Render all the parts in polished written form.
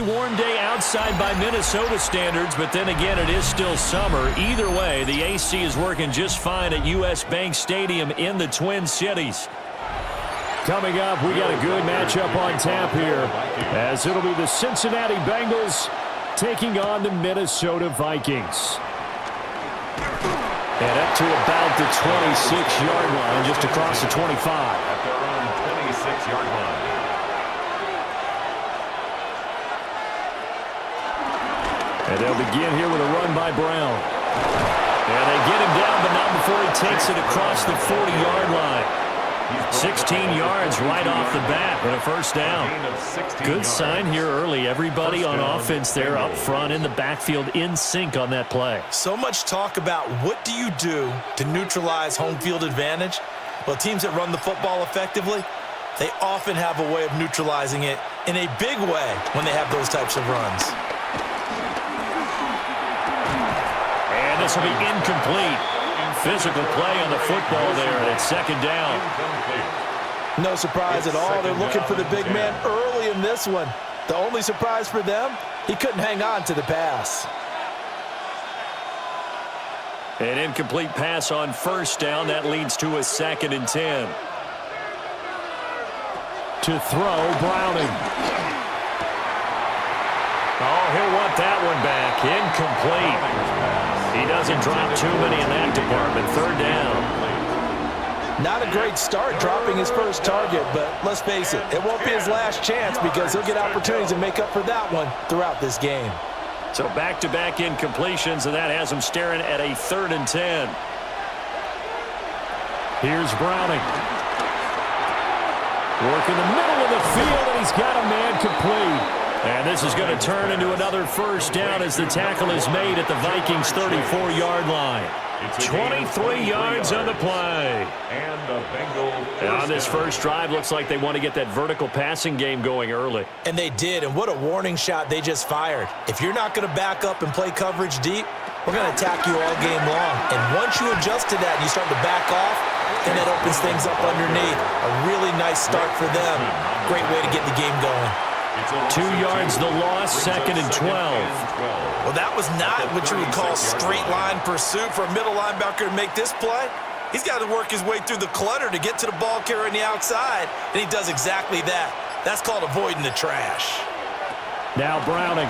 warm day outside by Minnesota standards, but then again, it is still summer. Either way, the AC is working just fine at U.S. Bank Stadium in the Twin Cities. Coming up, we got a good matchup on tap here, as it'll be the Cincinnati Bengals taking on the Minnesota Vikings. And up to about the 26-yard line, just across the 25. At their own 26-yard line. And they'll begin here with a run by Brown. And they get him down, but not before he takes it across the 40-yard line. 16 yards right off the bat, but a first down. Good sign here early. Everybody on offense there up front in the backfield in sync on that play. So much talk about what do you do to neutralize home field advantage? Well, teams that run the football effectively, they often have a way of neutralizing it in a big way when they have those types of runs. And this will be incomplete. Physical play on the football there, and it's second down. No surprise at all. They're looking for the big man early in this one. The only surprise for them, he couldn't hang on to the pass. An incomplete pass on first down. That leads to a 2nd and 10. To throw, Browning. Oh, he'll want that one back. Incomplete. He doesn't drop too many in that department. Third down. Not a great start dropping his first target, but let's face it, it won't be his last chance because he'll get opportunities to make up for that one throughout this game. So back-to-back incompletions, and that has him staring at a 3rd and 10. Here's Browning. Working the middle of the field, and he's got a man complete. And this is going to turn into another first down as the tackle is made at the Vikings' 34-yard line. 23 yards on the play. And the Bengals. On this first drive, looks like they want to get that vertical passing game going early. And they did, and what a warning shot they just fired. If you're not going to back up and play coverage deep, we're going to attack you all game long. And once you adjust to that and you start to back off, then that opens things up underneath. A really nice start for them. Great way to get the game going. 2 yards the loss, 2nd and 12. Well, that was not what you would call straight line pursuit for a middle linebacker to make this play. He's got to work his way through the clutter to get to the ball carrier on the outside, and he does exactly that. That's called avoiding the trash. Now Browning.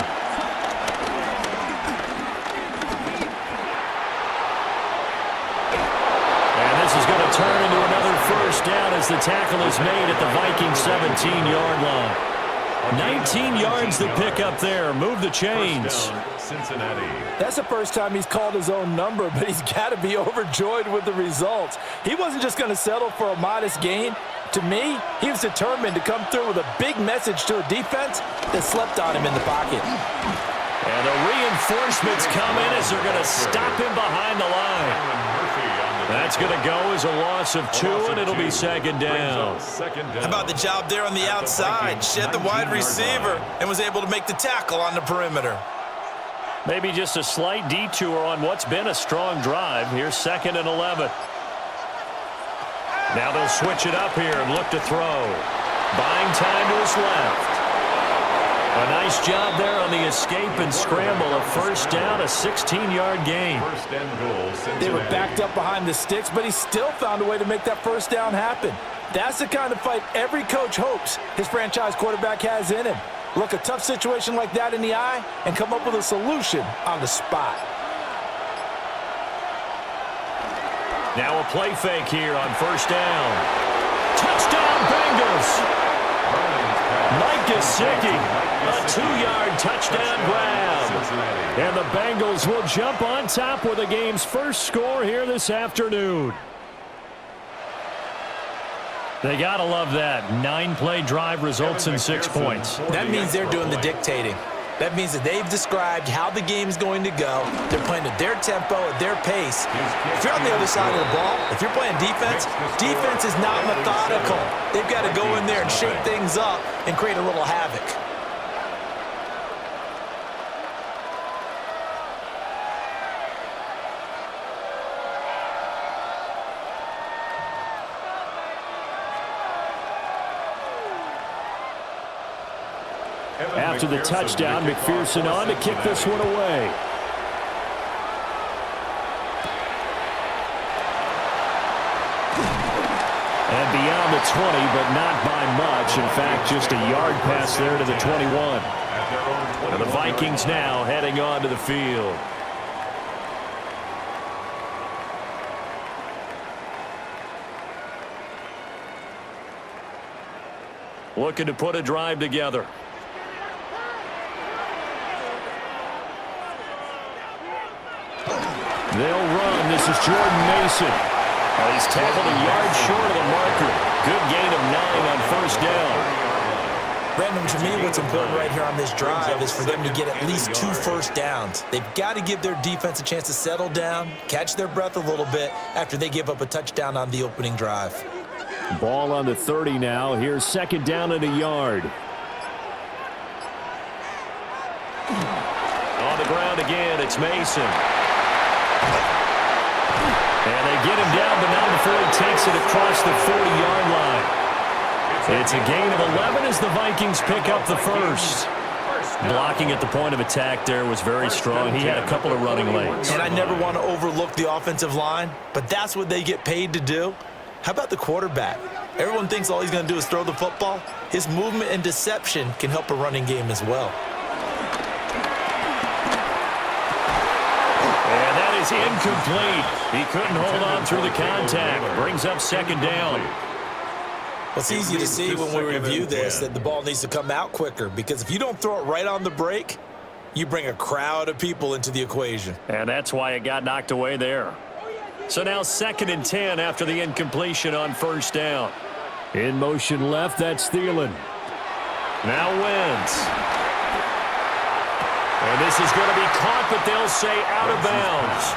And this is going to turn into another first down as the tackle is made at the Vikings' 17-yard line. 19 yards to pick up there. Move the chains. Cincinnati. That's the first time he's called his own number, but he's got to be overjoyed with the results. He wasn't just going to settle for a modest gain. To me, he was determined to come through with a big message to a defense that slept on him in the pocket. And the reinforcements come in as they're going to stop him behind the line. That's going to go as a loss of 2, and it'll be second down. How about the job there on the outside? Shed the wide receiver and was able to make the tackle on the perimeter. Maybe just a slight detour on what's been a strong drive. Here's 2nd and 11. Now they'll switch it up here and look to throw. Buying time to his left. A nice job there on the escape and scramble. A first down, a 16-yard gain. First and goal, Cincinnati. They were backed up behind the sticks, but he still found a way to make that first down happen. That's the kind of fight every coach hopes his franchise quarterback has in him. Look a tough situation like that in the eye and come up with a solution on the spot. Now a play fake here on first down. Touchdown, Bengals! Mike Gesicki, a 2-yard touchdown grab. And the Bengals will jump on top with the game's first score here this afternoon. They got to love that. 9-play drive results in 6 points. That means they're doing the dictating. That means that they've described how the game's going to go. They're playing at their tempo, at their pace. If you're on the other side of the ball, if you're playing defense, defense is not methodical. They've got to go in there and shake things up and create a little havoc. after the touchdown. McPherson on to kick this one away. And beyond the 20, but not by much. In fact, just a yard pass there to the 21. And the Vikings now heading on to the field. Looking to put a drive together. They'll run. This is Jordan Mason. Well, he's tackled a yard short of the marker. Good gain of 9 on first down. Brandon, to me, what's important right here on this drive is for them to get at least 2 first downs. They've got to give their defense a chance to settle down, catch their breath a little bit after they give up a touchdown on the opening drive. Ball on the 30 now. Here's second down and a yard. On the ground again, it's Mason. And they get him down, but not before he takes it across the 40-yard line. It's a gain of 11 as the Vikings pick up the first. Blocking at the point of attack there was very strong. He had a couple of running lanes. And I never want to overlook the offensive line, but that's what they get paid to do. How about the quarterback? Everyone thinks all he's going to do is throw the football. His movement and deception can help a running game as well. And that is incomplete. He couldn't hold on through the contact. Brings up second down. Well, it's easy to see when we review this that the ball needs to come out quicker, because if you don't throw it right on the break, you bring a crowd of people into the equation. And that's why it got knocked away there. So now 2nd and 10 after the incompletion on first down. In motion left, that's Thielen. Now Wentz. And this is going to be caught, but they'll say out of bounds.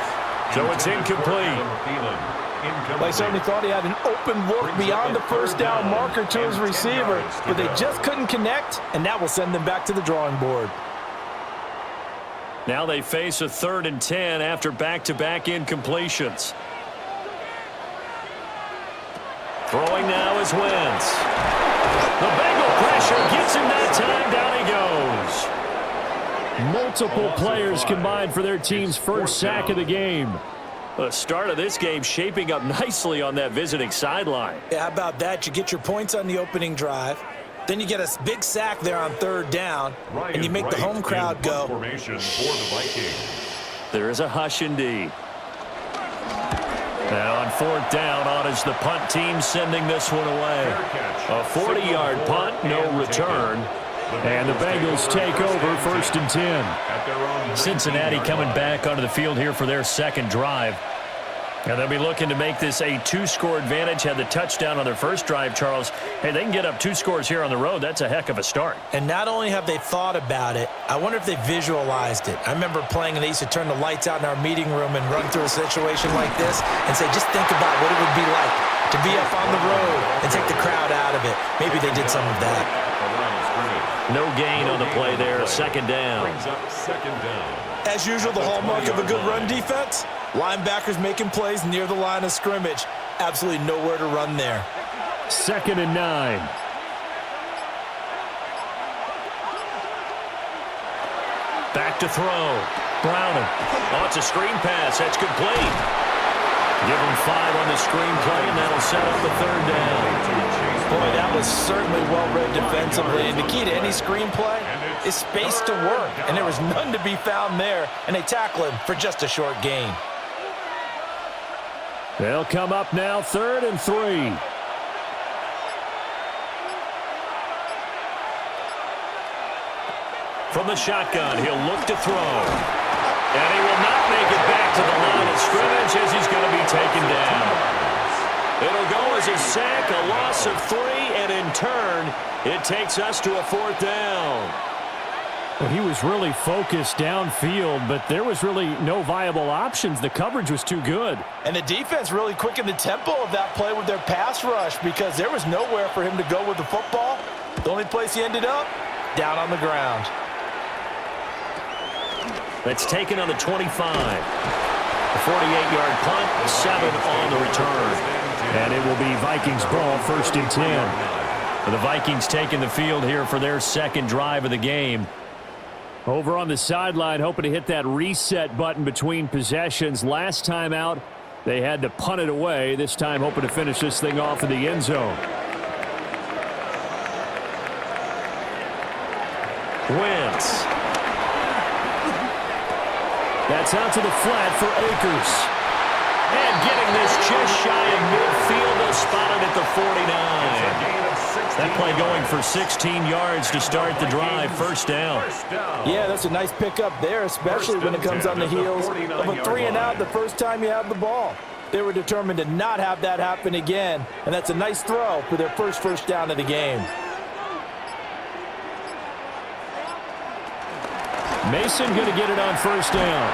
So it's incomplete. They certainly thought he had an open look beyond the first down marker to his receiver, but they just couldn't connect, and that will send them back to the drawing board. Now they face a 3rd and 10 after back-to-back incompletions. Throwing now is Wentz. The Bengal pressure gets him that time. Down he goes. Multiple players combined for their team's first sack of the game. The start of this game shaping up nicely on that visiting sideline. Yeah, how about that? You get your points on the opening drive. Then you get a big sack there on 3rd down, and you make the home crowd go. There is a hush indeed. And on 4th down, on is the punt team sending this one away. A 40-yard punt, no return. And the Bengals take over 1st and 10. Cincinnati coming back onto the field here for their second drive. And they'll be looking to make this a 2-score advantage. Had the touchdown on their first drive, Charles. Hey, they can get up 2 scores here on the road. That's a heck of a start. And not only have they thought about it, I wonder if they visualized it. I remember playing, and they used to turn the lights out in our meeting room and run through a situation like this and say, just think about what it would be like to be up on the road and take the crowd out of it. Maybe they did some of that. No gain on the play there. 2nd down. As usual, the hallmark of a good run defense, linebackers making plays near the line of scrimmage. Absolutely nowhere to run there. 2nd and 9. Back to throw. Browning. Oh, it's a screen pass. That's complete. Give him 5 on the screen play, and that'll set up the 3rd down. Boy, that was certainly well-read defensively, and the key to any screenplay is space to work, and there was none to be found there, and they tackle him for just a short gain. They'll come up now 3rd and 3. From the shotgun, he'll look to throw. And he will not make it back to the line of scrimmage as he's going to be taken down. It'll go as a sack, a loss of 3, and in turn, it takes us to a 4th down. Well, he was really focused downfield, but there was really no viable options. The coverage was too good. And the defense really quickened the tempo of that play with their pass rush, because there was nowhere for him to go with the football. The only place he ended up, down on the ground. That's taken on the 25. A 48-yard punt, 7 on the return. And it will be Vikings ball, 1st and 10. The Vikings taking the field here for their second drive of the game. Over on the sideline, hoping to hit that reset button between possessions. Last time out, they had to punt it away. This time, hoping to finish this thing off in the end zone. Wentz. That's out to the flat for Akers. And getting this just shy of midfield, they'll spot it at the 49. That play going for 16 yards to start the drive. First down. Yeah, that's a nice pickup there, especially when it comes on the heels of a 3-and-out the first time you have the ball. They were determined to not have that happen again, and that's a nice throw for their first down of the game. Mason going to get it on first down.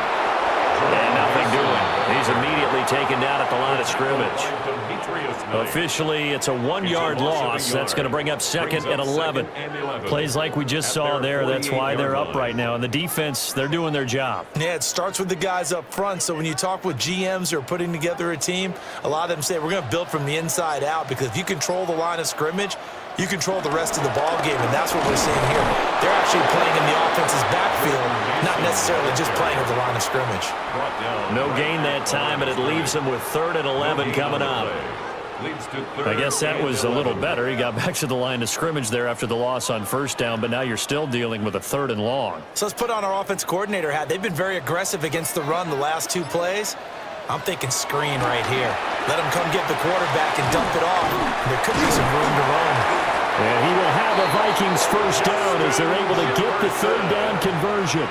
And nothing doing. He's immediately taken down at the line of scrimmage. Officially, it's a 1-yard loss. That's going to bring up 2nd and 11. Plays like we just saw there. That's why they're up right now. And the defense, they're doing their job. Yeah, it starts with the guys up front. So when you talk with GMs who are putting together a team, a lot of them say we're going to build from the inside out, because if you control the line of scrimmage, you control the rest of the ball game, and that's what we're seeing here. They're actually playing in the offense's backfield, not necessarily just playing at the line of scrimmage. No gain that time, and it leaves them with 3rd and 11 coming up. I guess that was a little better. He got back to the line of scrimmage there after the loss on first down, but now you're still dealing with a 3rd and long. So let's put on our offense coordinator hat. They've been very aggressive against the run the last 2 plays. I'm thinking screen right here. Let him come get the quarterback and dump it off. There could be some room to run. And he will have a Vikings first down as they're able to get the 3rd down conversion.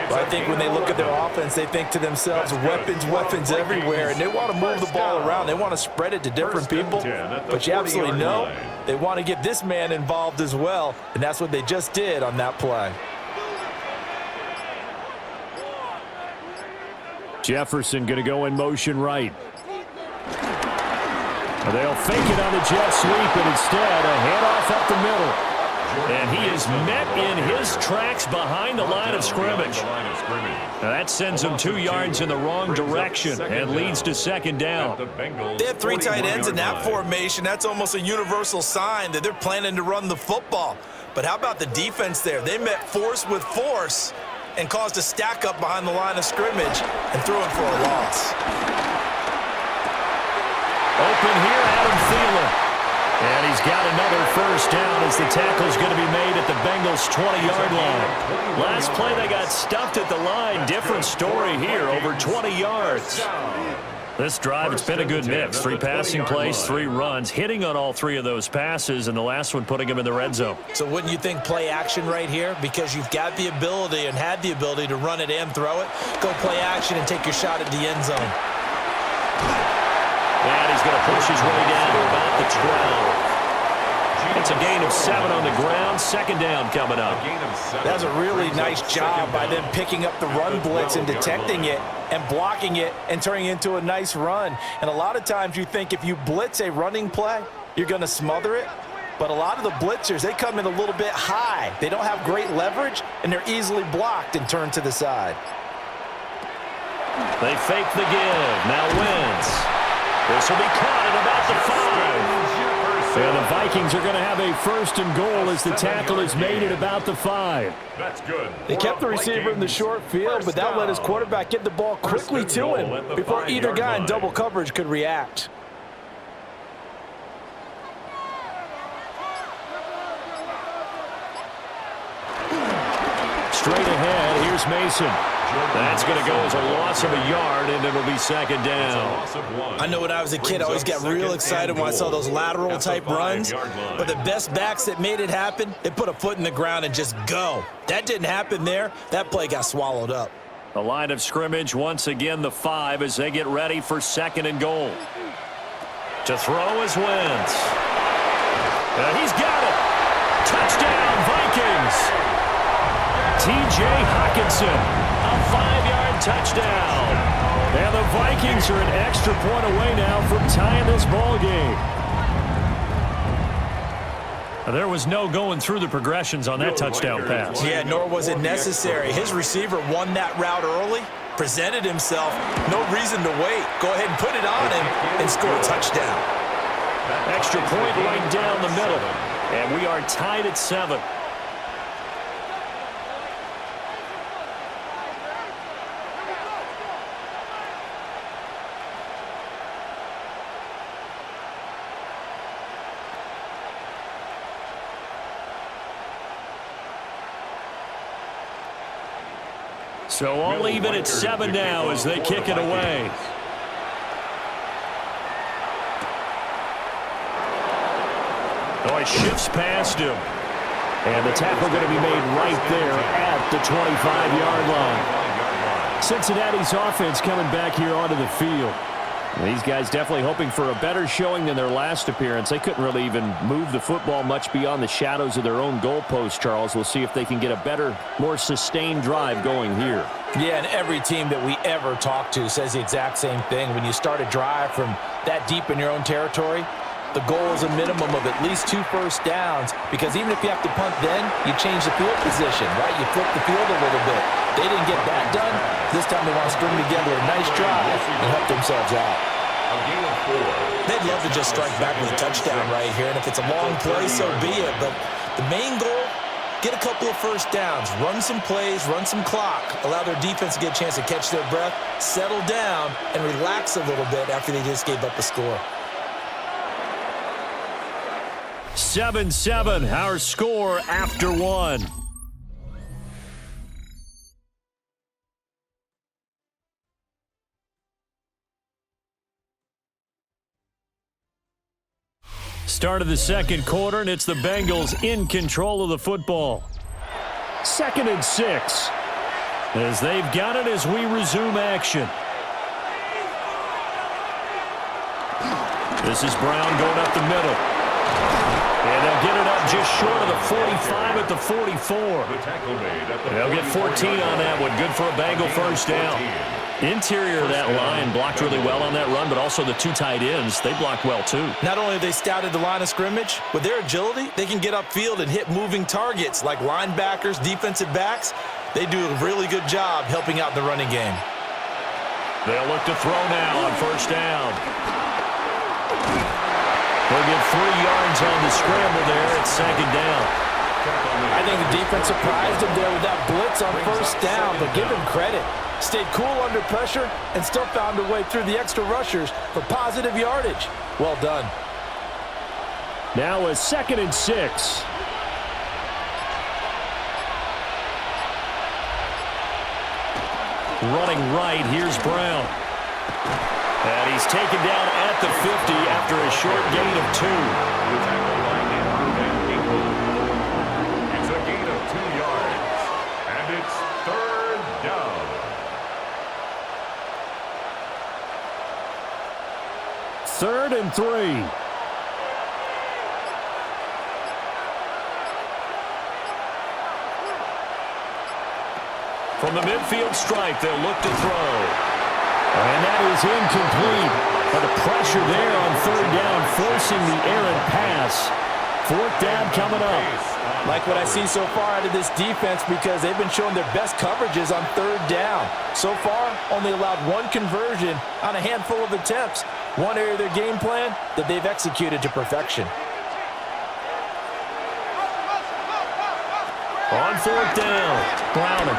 Well, I think when they look at their offense, they think to themselves, weapons everywhere, and they want to move the ball around. They want to spread it to different people, but you absolutely know they want to get this man involved as well, and that's what they just did on that play. Jefferson going to go in motion right. They'll fake it on the jet sweep, and instead a handoff up the middle. And he is met in his tracks behind the line of scrimmage. Now that sends him 2 yards in the wrong direction and leads to 2nd down. They have 3 tight ends in that formation. That's almost a universal sign that they're planning to run the football. But how about the defense there? They met force with force and caused a stack up behind the line of scrimmage and threw him for a loss. Open here, Adam Thielen. And he's got another first down as the tackle's going to be made at the Bengals' 20-yard line. Last play, they got stuffed at the line. Different story here, over 20 yards. This drive, it's been a good mix. 3 passing plays, 3 runs, hitting on all 3 of those passes, and the last one putting him in the red zone. So wouldn't you think play action right here? Because you've got the ability and had the ability to run it and throw it. Go play action and take your shot at the end zone. And he's going to push his way down to about the 12. It's a gain of 7 on the ground. 2nd down coming up. That's a really nice job by them picking up the run blitz and detecting it and blocking it and turning it into a nice run. And a lot of times you think if you blitz a running play, you're going to smother it. But a lot of the blitzers, they come in a little bit high. They don't have great leverage, and they're easily blocked and turned to the side. They fake the give. Now Wentz. This will be caught at about the 5. And the Vikings are going to have a 1st and goal as the tackle is made at about the 5. That's good. They kept the receiver in the short field, but that let his quarterback get the ball quickly to him before either guy in double coverage could react. Straight ahead, here's Mason. That's going to go as a loss of a yard, and it'll be 2nd down. I know when I was a kid, I always got real excited when I saw those lateral-type runs. But the best backs that made it happen, they put a foot in the ground and just go. That didn't happen there. That play got swallowed up. The line of scrimmage, once again, the 5 as they get ready for 2nd and goal. To throw is Wentz. He's got it. Touchdown, Vikings. T.J. Hockenson, a 5-yard touchdown. And the Vikings are an extra point away now from tying this ball game. There was no going through the progressions on that touchdown pass. Yeah, nor was it necessary. His receiver won that route early, presented himself, no reason to wait. Go ahead and put it on him and score a touchdown. Extra point right down the middle. And we are tied at 7. So I'll leave it at 7 now as they kick it away. Oh, he shifts past him. And the tackle going to be made right there at the 25-yard line. Cincinnati's offense coming back here onto the field. These guys definitely hoping for a better showing than their last appearance. They couldn't really even move the football much beyond the shadows of their own goalpost, Charles. We'll see if they can get a better, more sustained drive going here. Yeah, and every team that we ever talk to says the exact same thing. When you start a drive from that deep in your own territory, the goal is a minimum of at least 2 first downs, because even if you have to punt then, you change the field position, right? You flip the field a little bit. They didn't get that done. This time they want to string together a nice drive and help themselves out. They'd love to just strike back with a touchdown right here, and if it's a long play, so be it. But the main goal, get a couple of first downs, run some plays, run some clock, allow their defense to get a chance to catch their breath, settle down, and relax a little bit after they just gave up a score. 7-7, our score after 1. Start of the second quarter, and it's the Bengals in control of the football. 2nd and 6. As they've got it as we resume action. This is Brown going up the middle. And they'll get it up just short of the 45 at the 44. They'll get 14 on that one. Good for a Bengal first down. Interior of that line blocked really well on that run, but also the 2 tight ends, they blocked well too. Not only have they scouted the line of scrimmage, with their agility, they can get upfield and hit moving targets like linebackers, defensive backs. They do a really good job helping out the running game. They'll look to throw now on first down. They'll get 3 yards on the scramble there at 2nd down. I think the defense surprised him there with that blitz on first down, but give him credit. Stayed cool under pressure and still found a way through the extra rushers for positive yardage. Well done. Now a 2nd and 6. Running right, here's Brown. And he's taken down at the 50 after a short gain of 2. It's a gain of 2 yards, and it's 3rd down. Third and 3. From the midfield stripe, they'll look to throw. And that is incomplete. But the pressure there on 3rd down, forcing the errant pass. 4th down coming up. Like what I see so far out of this defense, because they've been showing their best coverages on 3rd down. So far, only allowed 1 conversion on a handful of attempts. One area of their game plan that they've executed to perfection. On 4th down, Browning.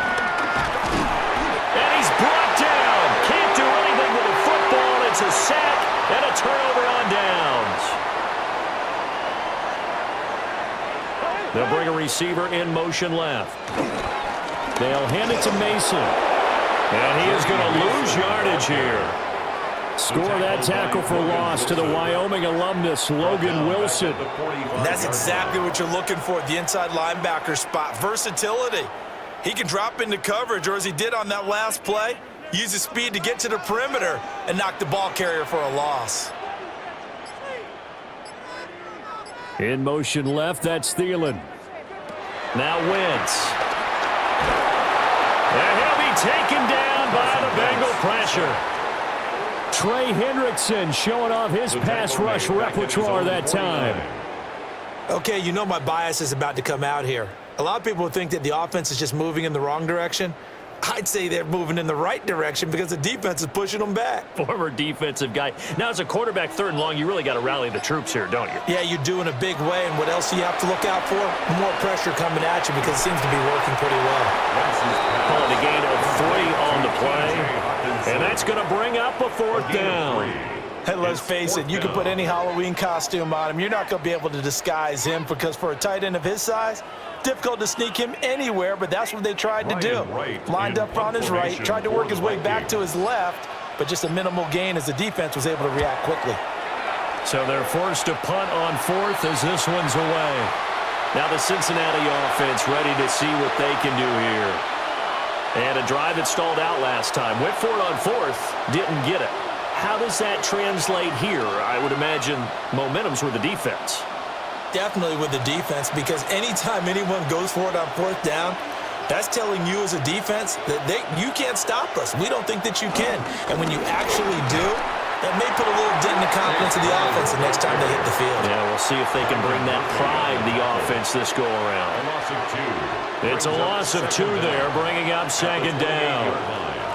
And he's brought down. Can't do anything with the football. It's a sack and a turnover on downs. They'll bring a receiver in motion left. They'll hand it to Mason. And he is going to lose yardage here. Score that tackle for loss to the Wyoming alumnus, Logan Wilson. And that's exactly what you're looking for at the inside linebacker spot. Versatility. He can drop into coverage, or as he did on that last play, use his speed to get to the perimeter and knock the ball carrier for a loss. In motion left, that's Thielen. Now Wentz. And he'll be taken down by the Bengal pressure. Trey Hendrickson showing off his pass rush repertoire that time. Okay, you know my bias is about to come out here. A lot of people think that the offense is just moving in the wrong direction. I'd say they're moving in the right direction because the defense is pushing them back. Former defensive guy. Now, as a quarterback, 3rd and long, you really got to rally the troops here, don't you? Yeah, you do in a big way, and what else do you have to look out for? More pressure coming at you because it seems to be working pretty well. Calling a gain of 3 on the play, and that's going to bring up a 4th down. And let's face it, you can put any Halloween costume on him. You're not going to be able to disguise him because for a tight end of his size, difficult to sneak him anywhere, but that's what they tried to do. Lined up on his right, tried to work his way back to his left, but just a minimal gain as the defense was able to react quickly. So they're forced to punt on fourth as this one's away. Now the Cincinnati offense ready to see what they can do here. And a drive that stalled out last time. Went for it on fourth, didn't get it. How does that translate here? I would imagine momentum's with the defense. Definitely with the defense, because anytime anyone goes for it on fourth down, that's telling you as a defense that you can't stop us. We don't think that you can. And when you actually do, that may put a little dent in the confidence of the offense the next time they hit the field. Yeah, we'll see if they can bring that pride to the offense this go-around. It's a loss of 2 there, bringing up second down.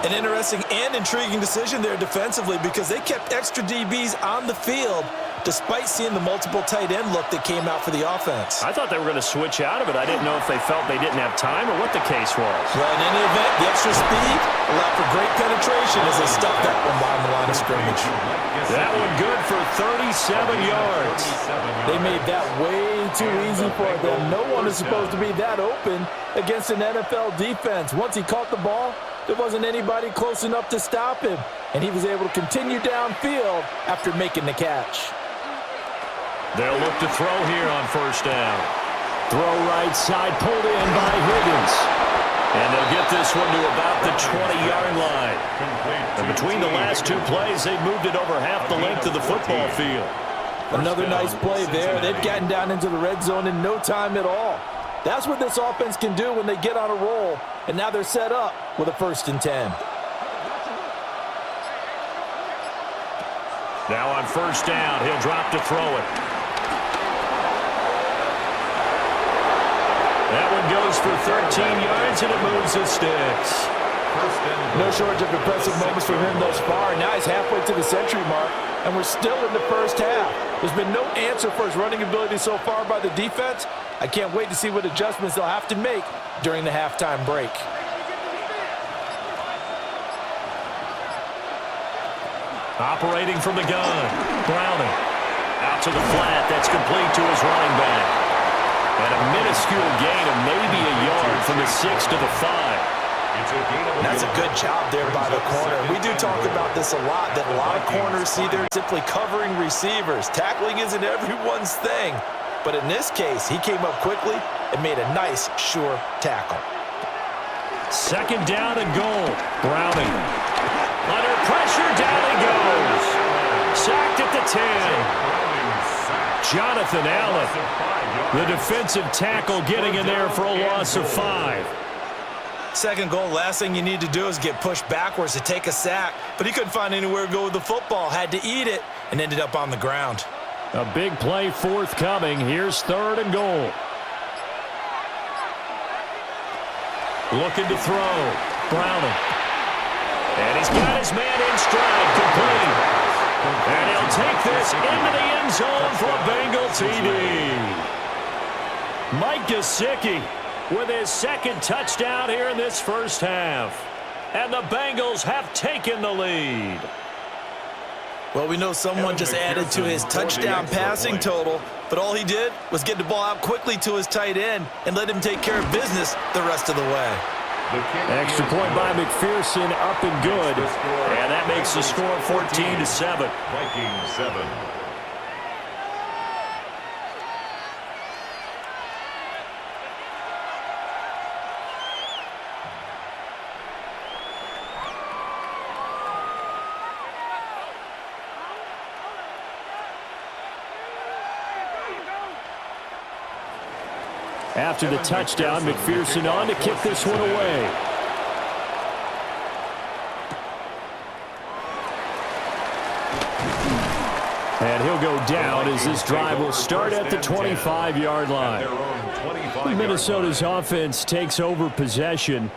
An interesting and intriguing decision there defensively, because they kept extra DBs on the field despite seeing the multiple tight end look that came out for the offense. I thought they were going to switch out of it. I didn't know if they felt they didn't have time or what the case was. Well, in any event, the extra speed allowed for great penetration as they stuffed that one behind the line of scrimmage. That one good for 37 yards. They made that way too easy for them. No one is supposed to be that open against an NFL defense. Once he caught the ball, there wasn't anybody close enough to stop him, and he was able to continue downfield after making the catch. They'll look to throw here on first down. Throw right side, pulled in by Higgins. And they'll get this one to about the 20-yard line. And between the last 2 plays, they've moved it over half the length of the football field. Another nice play there. They've gotten down into the red zone in no time at all. That's what this offense can do when they get on a roll. And now they're set up with a 1st and 10. Now on first down, he'll drop to throw it. That one goes for 13 yards, and it moves the sticks. No shortage of impressive moments from him thus far. Now he's halfway to the century mark, and we're still in the first half. There's been no answer for his running ability so far by the defense. I can't wait to see what adjustments they'll have to make during the halftime break. Operating from the gun, Browning. Out to the flat, that's complete to his running back. And a minuscule gain of maybe a yard from the 6 to the 5. That's a good job there by the corner. We do talk about this a lot, that a lot of corners see they're simply covering receivers. Tackling isn't everyone's thing. But in this case, he came up quickly and made a nice, sure tackle. Second down and goal. Browning. Under pressure, down he goes. Sacked at the 10. Jonathan Allen, the defensive tackle, getting in there for a loss of 5. Second goal, last thing you need to do is get pushed backwards to take a sack. But he couldn't find anywhere to go with the football, had to eat it, and ended up on the ground. A big play forthcoming. Here's 3rd and goal. Looking to throw. Browning. And he's got his man in stride, complete. And he'll take this into the end zone for a Bengal TD. Mike Gesicki with his 2nd touchdown here in this first half. And the Bengals have taken the lead. Well, we know someone just added to his touchdown passing total, but all he did was get the ball out quickly to his tight end and let him take care of business the rest of the way. Extra point by McPherson, up and good. And that makes the score 14-7. Vikings 7. After the touchdown, McPherson on to kick this one away. And he'll go down as this drive will start at the 25-yard line. Minnesota's offense takes over possession.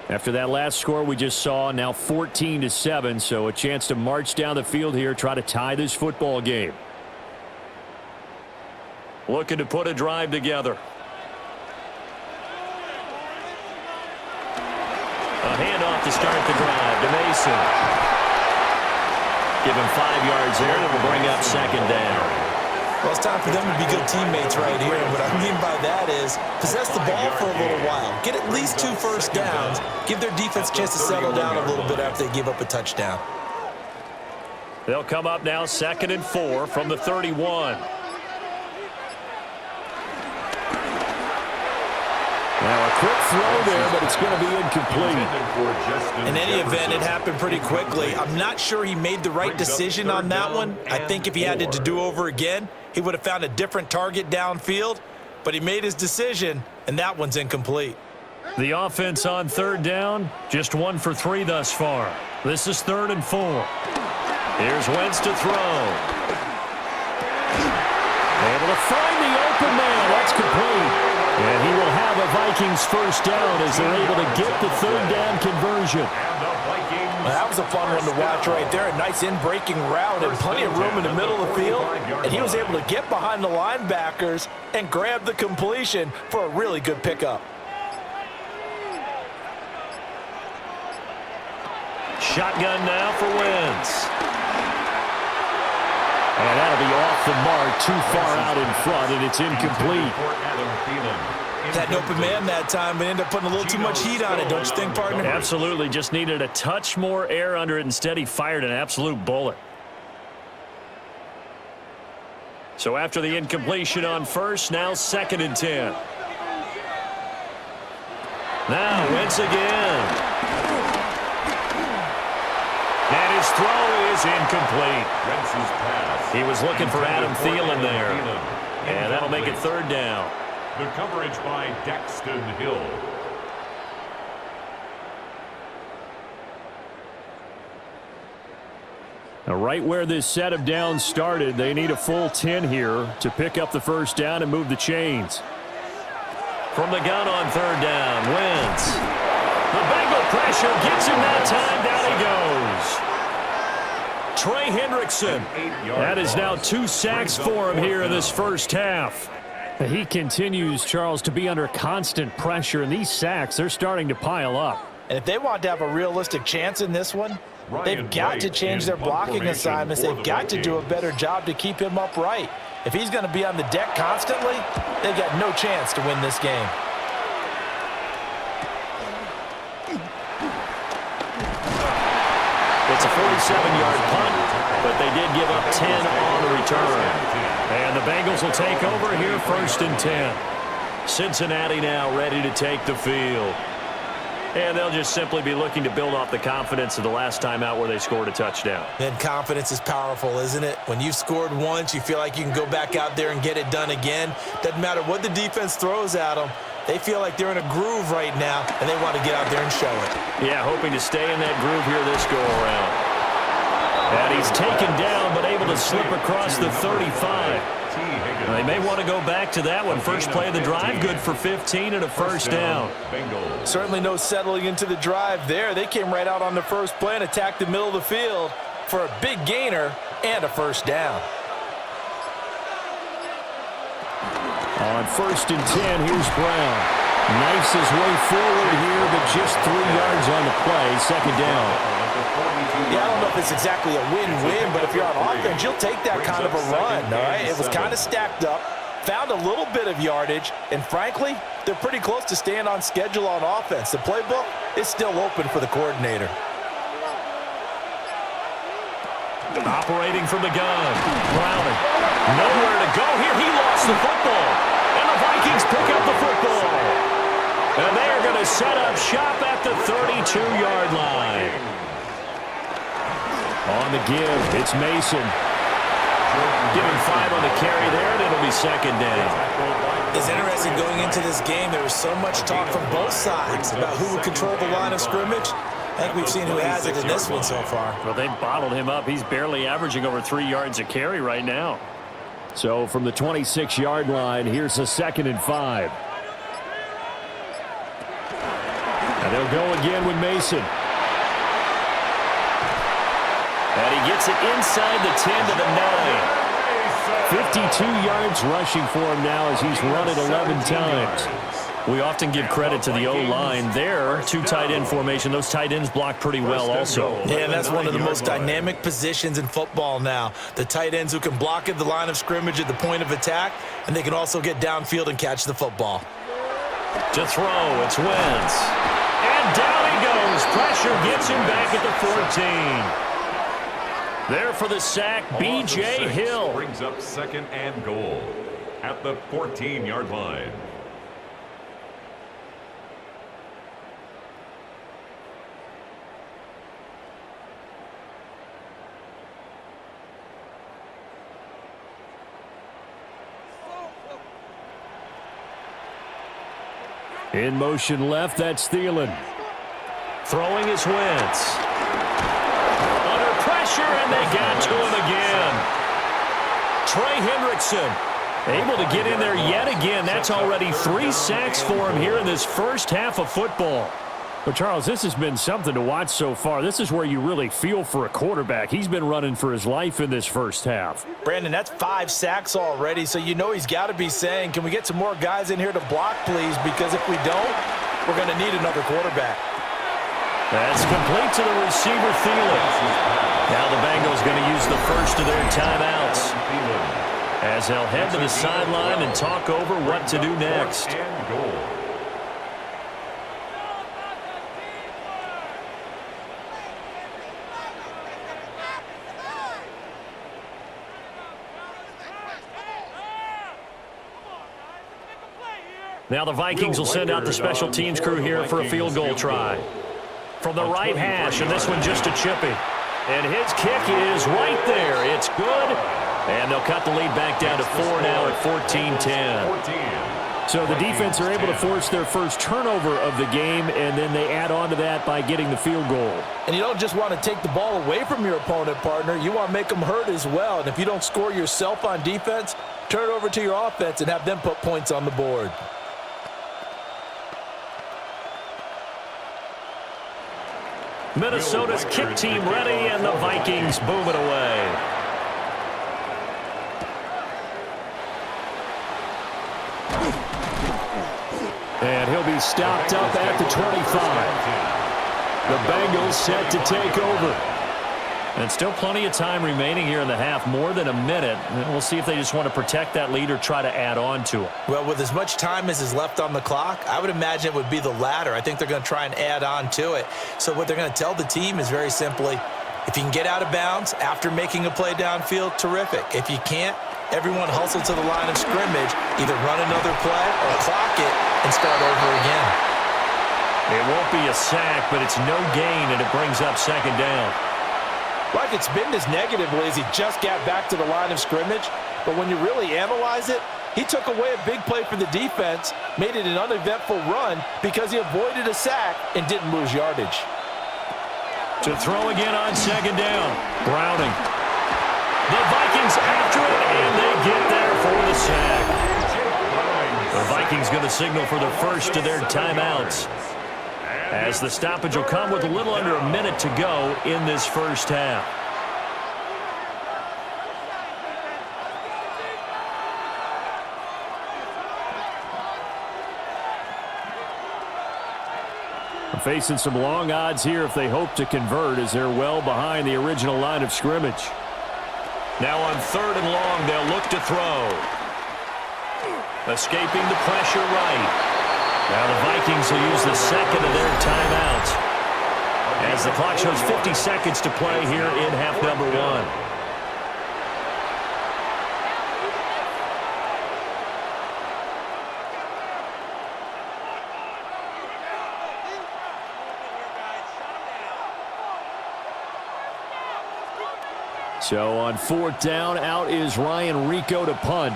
After that last score we just saw, now 14-7, so a chance to march down the field here, try to tie this football game. Looking to put a drive together. A handoff to start the drive to Mason. Give him 5 yards there, and it will bring up second down. Well, it's time for them to be good teammates right here. And what I mean by that is possess the ball for a little while. Get at least 2 first downs. Give their defense a chance to settle down a little bit after they give up a touchdown. They'll come up now 2nd and 4 from the 31. Now a quick throw there, but it's going to be incomplete. In any event, it happened pretty quickly. I'm not sure he made the right decision on that one. I think if he had it to do over again, he would have found a different target downfield, but he made his decision, and that one's incomplete. The offense on 3rd down, just 1 for 3 thus far. This is 3rd and 4. Here's Wentz to throw. Able to find the open man. That's complete. And he will have a Vikings first down as they're able to get the 3rd down conversion. Well, that was a fun one to watch right there. A nice in-breaking route and plenty of room in the middle of the field. And he was able to get behind the linebackers and grab the completion for a really good pickup. Shotgun now for Wentz. And that'll be off the mark, too far out in front, and it's incomplete. Had an open man that time, but ended up putting a little too much heat on it, don't you think, partner? Absolutely. Just needed a touch more air under it. Instead, he fired an absolute bullet. So after the incompletion on 1st, now 2nd and 10. Now Wentz again. And his throw is incomplete. He was looking for Adam Thielen there. And that'll make it 3rd down. The coverage by Daxton Hill. Now, right where this set of downs started, they need a full 10 here to pick up the first down and move the chains. From the gun on 3rd down, Wentz. The Bengal pressure gets him that time. Down he goes. Trey Hendrickson. That is now 2 sacks for him here in this first half. He continues, Charles, to be under constant pressure, and these sacks, they're starting to pile up. And if they want to have a realistic chance in this one, they've got to change their blocking assignments. They've got to do a better job to keep him upright. If he's going to be on the deck constantly, they've got no chance to win this game. It's a 47-yard punt, but they did give up 10 on the return. And the Bengals will take over here 1st and 10. Cincinnati now ready to take the field. And they'll just simply be looking to build off the confidence of the last time out where they scored a touchdown. Then confidence is powerful, isn't it? When you've scored once, you feel like you can go back out there and get it done again. Doesn't matter what the defense throws at them. They feel like they're in a groove right now, and they want to get out there and show it. Yeah, hoping to stay in that groove here this go-around. And he's taken down, but able to slip across the 35. They may want to go back to that one. First play of the drive, good for 15 and a first down. Certainly no settling into the drive there. They came right out on the first play and attacked the middle of the field for a big gainer and a first down. On 1st and 10, here's Brown. Knifes his way forward here, but just 3 yards on the play. 2nd down. Yeah, I don't know if it's exactly a win-win, but if you're on offense, you'll take that kind of a run, all right? It was kind of stacked up, found a little bit of yardage, and frankly, they're pretty close to staying on schedule on offense. The playbook is still open for the coordinator. Operating from the gun. Browning. Nowhere to go here. He lost the football. And the Vikings pick up the football. And they are going to set up shop at the 32-yard line. On the give, it's Mason. Give him 5 on the carry there, and it'll be 2nd down. It's interesting going into this game. There was so much talk from both sides about who would control the line of scrimmage. I think we've seen who has it in this one so far. Well, they bottled him up. He's barely averaging over 3 yards a carry right now. So from the 26-yard line, here's a 2nd and 5. And they'll go again with Mason. And he gets it inside the 10 to the 9. 52 yards rushing for him now as he's run it 11 times. We often give credit to the O-line there. Two tight end formation. Those tight ends block pretty well also. Yeah, and that's one of the most dynamic positions in football now. The tight ends who can block at the line of scrimmage at the point of attack, and they can also get downfield and catch the football. To throw, it's Wentz. And down he goes. Pressure gets him back at the 14. There for the sack, B.J. Hill. Brings up 2nd and goal at the 14-yard line. In motion left, that's Thielen. Throwing is Wentz. Under pressure, and they got to him again. Trey Hendrickson able to get in there yet again. That's already 3 sacks for him here in this first half of football. Well, Charles, this has been something to watch so far. This is where you really feel for a quarterback. He's been running for his life in this first half. Brandon, that's 5 sacks already, so you know he's got to be saying, can we get some more guys in here to block, please? Because if we don't, we're going to need another quarterback. That's complete to the receiver, Thielen. Now the Bengals going to use the first of their timeouts, as they'll head to the sideline and talk over what to do next. Now the Vikings will send out the special teams crew here for a field goal try. From the right hash, and this one just a chippy. And his kick is right there. It's good. And they'll cut the lead back down to 4 now at 14-10. So the defense are able to force their first turnover of the game, and then they add on to that by getting the field goal. And you don't just want to take the ball away from your opponent, partner. You want to make them hurt as well. And if you don't score yourself on defense, turn it over to your offense and have them put points on the board. Minnesota's kick team ready, and the Vikings boom it away. And he'll be stopped up at the 25. The Bengals set to take over. And still plenty of time remaining here in the half, more than a minute. And we'll see if they just want to protect that lead or try to add on to it. Well, with as much time as is left on the clock, I would imagine it would be the latter. I think they're going to try and add on to it. So what they're going to tell the team is very simply, if you can get out of bounds after making a play downfield, terrific. If you can't, everyone hustle to the line of scrimmage, either run another play or clock it and start over again. It won't be a sack, but it's no gain, and it brings up 2nd down. Like it's been as negatively as he just got back to the line of scrimmage, but when you really analyze it, he took away a big play for the defense, made it an uneventful run because he avoided a sack and didn't lose yardage. To throw again on 2nd down, Browning. The Vikings after it, and they get there for the sack. The Vikings going to signal for the first of their timeouts, as the stoppage will come with a little under a minute to go in this first half. Facing some long odds here if they hope to convert, as they're well behind the original line of scrimmage. Now on 3rd and long, they'll look to throw. Escaping the pressure right. Now the Vikings will use the second of their timeouts, as the clock shows 50 seconds to play here in half number 1. So on 4th down, out is Ryan Rico to punt.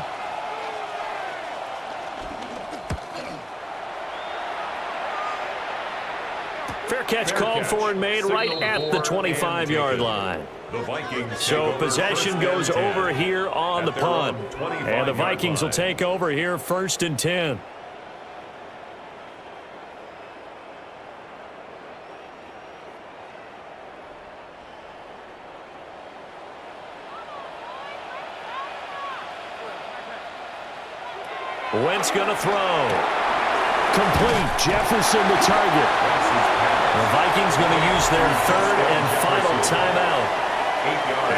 Fair catch called for and made right at the 25-yard line. So possession goes over here on the punt. And the Vikings will take over here 1st and 10. Wentz going to throw. complete. Jefferson the target. The Vikings going to use their third and final timeout,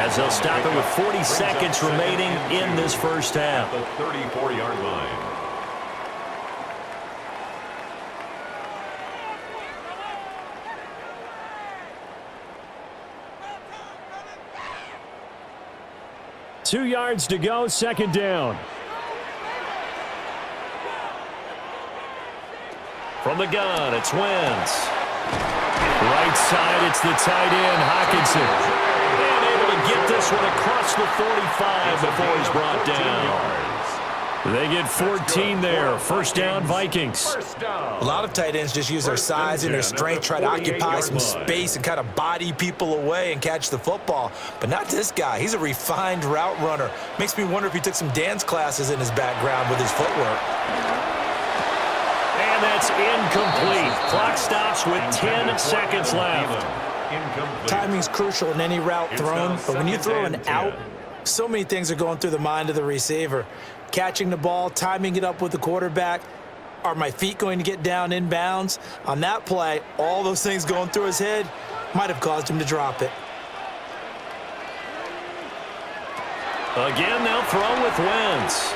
as they'll stop it with 40 seconds remaining in this first half. The 34-yard line. Two yards to go, second down. From the gun, it's Wentz. Right side, it's the tight end, Hockenson. And able to get this one across the 45 before he's brought down. They get 14 there. First down, Vikings. A lot of tight ends just use their size and their strength, try to occupy some space and kind of body people away and catch the football. But not this guy. He's a refined route runner. Makes me wonder if he took some dance classes in his background with his footwork. And that's incomplete. Clock stops with 10 seconds left. Timing's crucial in any route thrown, but when you throw an out, so many things are going through the mind of the receiver. Catching the ball, timing it up with the quarterback. Are my feet going to get down in bounds? On that play, all those things going through his head might have caused him to drop it. Again, they'll throw with Wentz.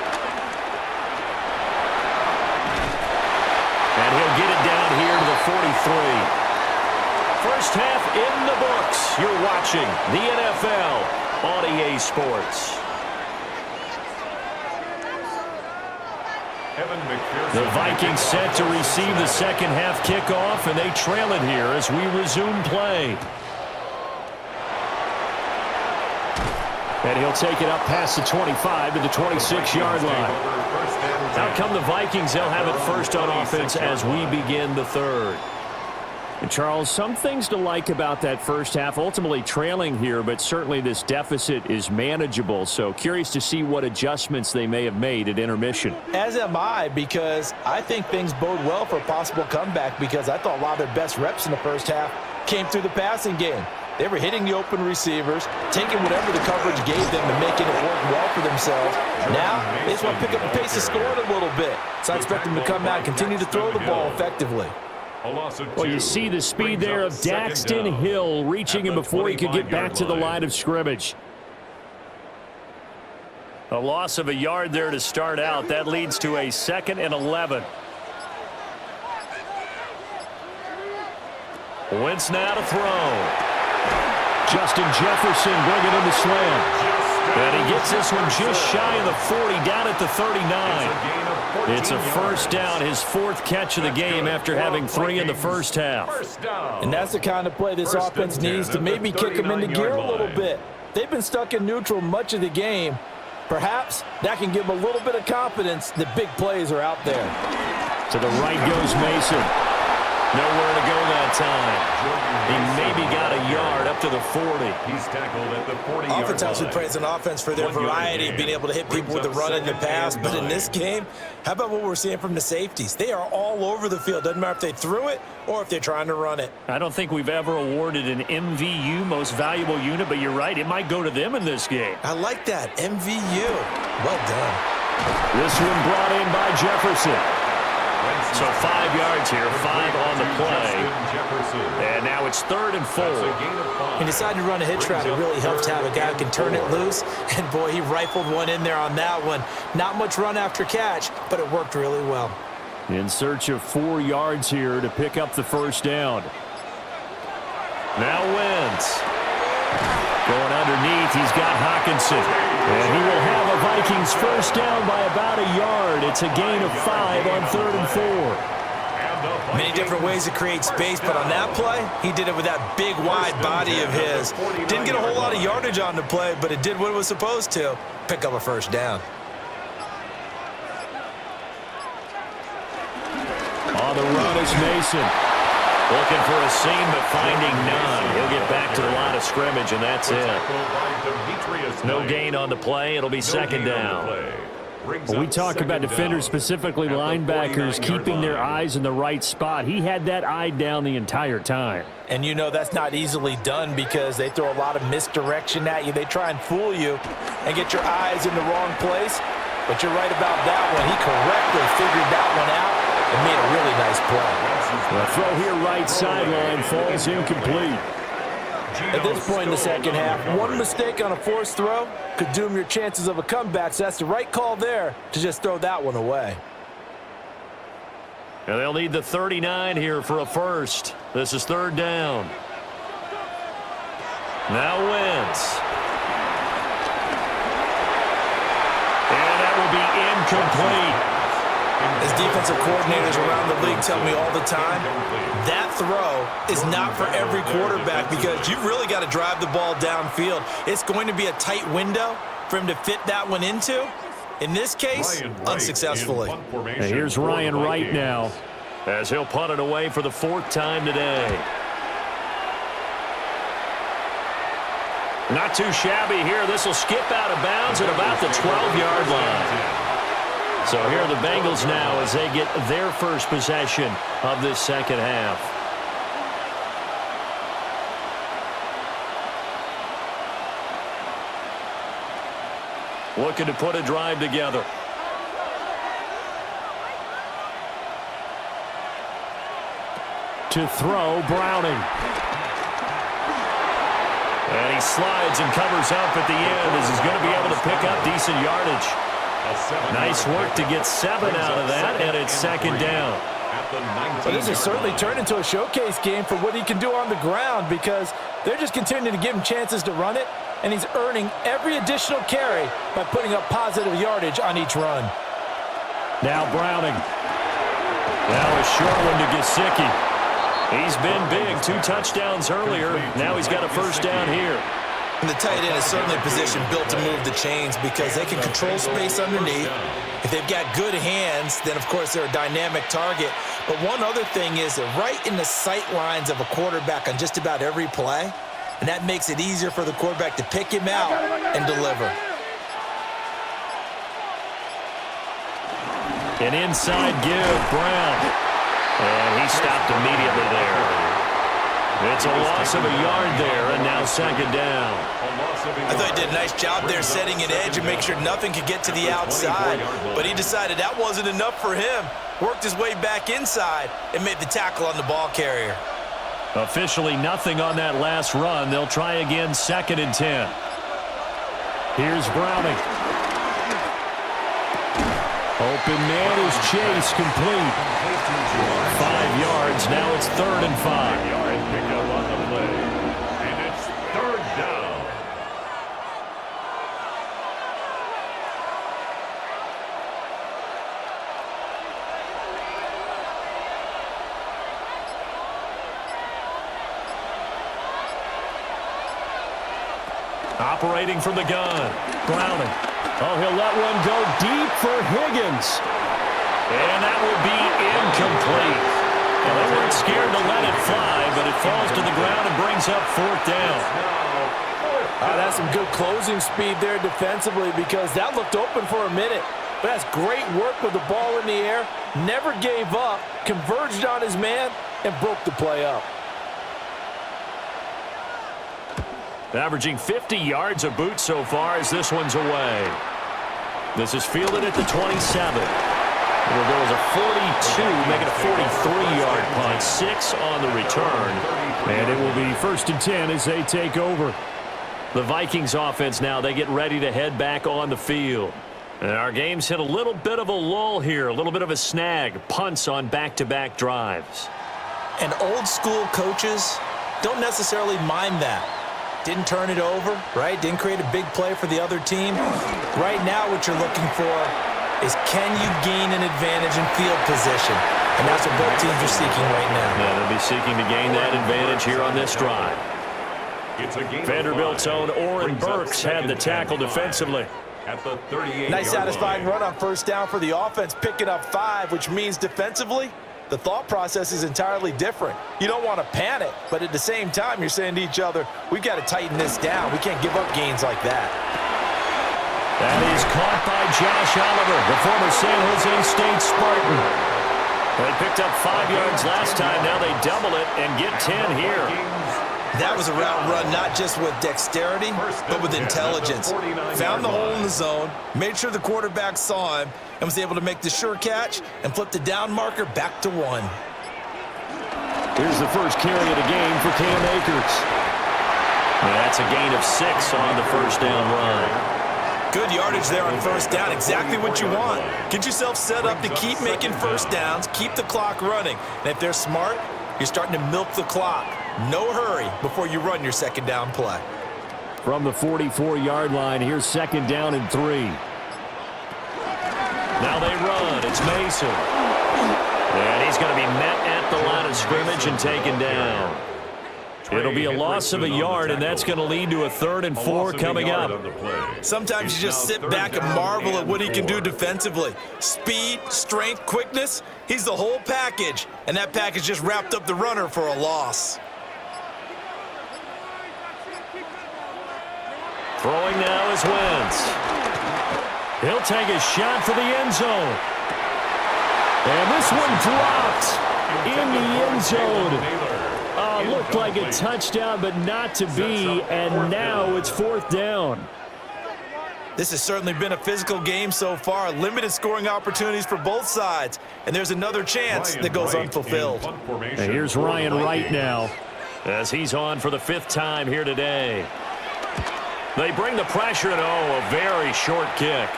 And he'll get it down here to the 43. First half in the books. You're watching the NFL on EA Sports. The Vikings set to receive the second half kickoff, and they trail it here as we resume play. And he'll take it up past the 25 to the 26-yard line. Out come the Vikings. They'll have it first on offense as we begin the third. And Charles, some things to like about that first half, ultimately trailing here, but certainly this deficit is manageable. So curious to see what adjustments they may have made at intermission. As am I, because I think things bode well for a possible comeback, because I thought a lot of their best reps in the first half came through the passing game. They were hitting the open receivers, taking whatever the coverage gave them and making it work well for themselves. Now, they just want to pick up the pace of scoring a little bit. So I expect them to come out and continue to throw the ball effectively. Well, you see the speed there of Daxton Hill reaching him before he could get back to the line of scrimmage. A loss of a yard there to start out. That leads to a 2nd and 11. Wentz now to throw. Justin Jefferson bringing in the slam. And he gets this one just shy of the 40, down at the 39. It's a first down, his 4th catch of the game after having 3 in the first half. And that's the kind of play this offense needs to maybe kick them into gear a little bit. They've been stuck in neutral much of the game. Perhaps that can give them a little bit of confidence that big plays are out there. To the right goes Mason. Nowhere to go that time. He maybe got a yard up to the 40. He's tackled at the 40-yard line. Oftentimes we praise an offense for their variety of being able to hit people with the run and the pass, but in this game, how about what we're seeing from the safeties? They are all over the field. Doesn't matter if they threw it or if they're trying to run it. I don't think we've ever awarded an MVU, most valuable unit, but you're right, it might go to them in this game. I like that, MVU. Well done. This one brought in by Jefferson. So 5 yards here, 5 on the play. And now it's 3rd and 4. He decided to run a hitch route. It really helps to have a guy who can turn it loose. And, boy, he rifled one in there on that one. Not much run after catch, but it worked really well. In search of 4 yards here to pick up the first down. Now Wentz. Going underneath, he's got Hockenson. And he will have a Vikings first down by about a yard. It's a gain of 5 on 3rd and 4. Many different ways to create space, but on that play, he did it with that big, wide body of his. Didn't get a whole lot of yardage on the play, but it did what it was supposed to. Pick up a first down. On the run is Mason. Looking for a seam, but finding none. He'll get back to the line of scrimmage, and that's it. No gain on the play. It'll be 2nd down. Well, we talk about defenders, specifically linebackers, keeping their eyes in the right spot. He had that eye down the entire time. And you know that's not easily done because they throw a lot of misdirection at you. They try and fool you and get your eyes in the wrong place. But you're right about that one. He correctly figured that one out and made a really nice play. The throw here right sideline falls incomplete. At this point in the second half, one mistake on a forced throw could doom your chances of a comeback, so that's the right call there to just throw that one away. And they'll need the 39 here for a first. This is third down. Now Wentz. And that will be incomplete. As defensive coordinators around the league tell me all the time, that throw is not for every quarterback because you've really got to drive the ball downfield. It's going to be a tight window for him to fit that one into. In this case, unsuccessfully. And here's Ryan Wright now as he'll punt it away for the fourth time today. Not too shabby here. This will skip out of bounds at about the 12-yard line. So here are the Bengals now as they get their first possession of this second half. Looking to put a drive together. To throw, Browning. And he slides and covers up at the end as he's going to be able to pick up decent yardage. Nice work to get 7 out of that, and it's second down. But this has certainly turned into a showcase game for what he can do on the ground because they're just continuing to give him chances to run it, and he's earning every additional carry by putting up positive yardage on each run. Now Browning. Now a short one to Gesicki. He's been big, 2 touchdowns earlier. Now he's got a first down here. And the tight end is certainly a position built to move the chains because they can control space underneath. If they've got good hands, then, of course, they're a dynamic target. But one other thing is they're right in the sight lines of a quarterback on just about every play, and that makes it easier for the quarterback to pick him out and deliver. An inside give, Brown. And he stopped immediately there. It's a loss of a yard there, and now second down. I thought he did a nice job there setting an edge and make sure nothing could get to the outside. But he decided that wasn't enough for him. Worked his way back inside and made the tackle on the ball carrier. Officially nothing on that last run. They'll try again, 2nd and 10. Here's Browning. Open man is Chase, complete. 5 yards, now it's 3rd and 5. Pick up on the play, and it's third down. Operating from the gun, Browning. Oh, he'll let one go deep for Higgins. And that will be incomplete. Well, they weren't scared to let it fly, but it falls to the ground and brings up 4th down. That's some good closing speed there defensively because that looked open for a minute. But that's great work with the ball in the air. Never gave up, converged on his man, and broke the play up. Averaging 50 yards a boot so far as this one's away. This is fielded at the 27. It'll go as a 42, make it a 43-yard punt. 6 on the return. And it will be 1st and 10 as they take over. The Vikings offense now, they get ready to head back on the field. And our game's hit a little bit of a lull here, a little bit of a snag. Punts on back-to-back drives. And old-school coaches don't necessarily mind that. Didn't turn it over, right? Didn't create a big play for the other team. Right now what you're looking for is can you gain an advantage in field position? And that's what both teams are seeking right now. Yeah, they'll be seeking to gain that advantage here on this drive. Vanderbilt's own Oren Burks had the tackle defensively. At the 38-yard Nice satisfying line. run on 1st down for the offense, picking up 5, which means defensively, the thought process is entirely different. You don't want to panic, but at the same time, you're saying to each other, we've got to tighten this down. We can't give up gains like that. That is caught by Josh Oliver, the former San Jose State Spartan. They picked up 5 yards last time. Now they double it and get 10 here. That was a route run not just with dexterity, but with intelligence. Found the hole in the zone, made sure the quarterback saw him, and was able to make the sure catch and flip the down marker back to 1. Here's the first carry of the game for Cam Akers. That's a gain of 6 on the first down run. Good yardage there on first down, exactly what you want. Get yourself set up to keep making first downs, keep the clock running. And if they're smart, you're starting to milk the clock. No hurry before you run your second down play. From the 44-yard line, here's second down and 3. Now they run. It's Mason. And he's going to be met at the line of scrimmage and taken down. It'll be a loss of a yard, and that's going to lead to a 3rd and 4 coming up. Sometimes you just sit back and marvel at what he can do defensively. Speed, strength, quickness, he's the whole package. And that package just wrapped up the runner for a loss. Throwing now is Wentz. He'll take a shot for the end zone. And this one dropped in the end zone. Looked like a touchdown, but not to be, and now it's 4th down. This has certainly been a physical game so far. Limited scoring opportunities for both sides, and there's another chance that goes unfulfilled. And here's Ryan Wright now, as he's on for the 5th time here today. They bring the pressure, and a very short kick.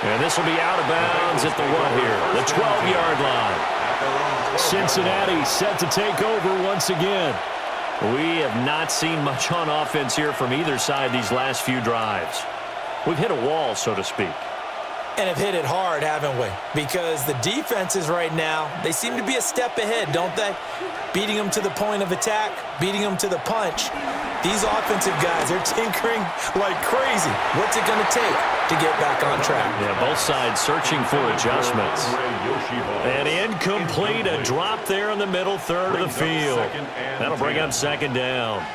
And this will be out of bounds at the what here? The 12-yard line. Cincinnati set to take over once again. We have not seen much on offense here from either side these last few drives. We've hit a wall, so to speak. And have hit it hard, haven't we? Because the defenses right now, they seem to be a step ahead, don't they? Beating them to the point of attack, beating them to the punch. These offensive guys, they're tinkering like crazy. What's it going to take to get back on track? Yeah, both sides searching for adjustments. And incomplete, a drop there in the middle third of the field. That'll bring up second down.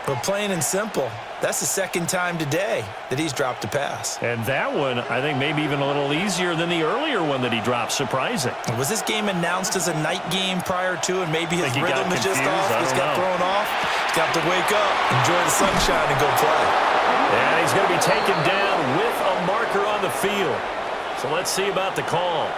But plain and simple, that's the second time today that he's dropped a pass. And that one, I think, maybe even a little easier than the earlier one that he dropped. Surprising. Was this game announced as a night game prior to, and maybe his rhythm is just off? Just got thrown off? He's got to wake up, enjoy the sunshine, and go play. Yeah, he's going to be taken down with a marker on the field. So let's see about the call.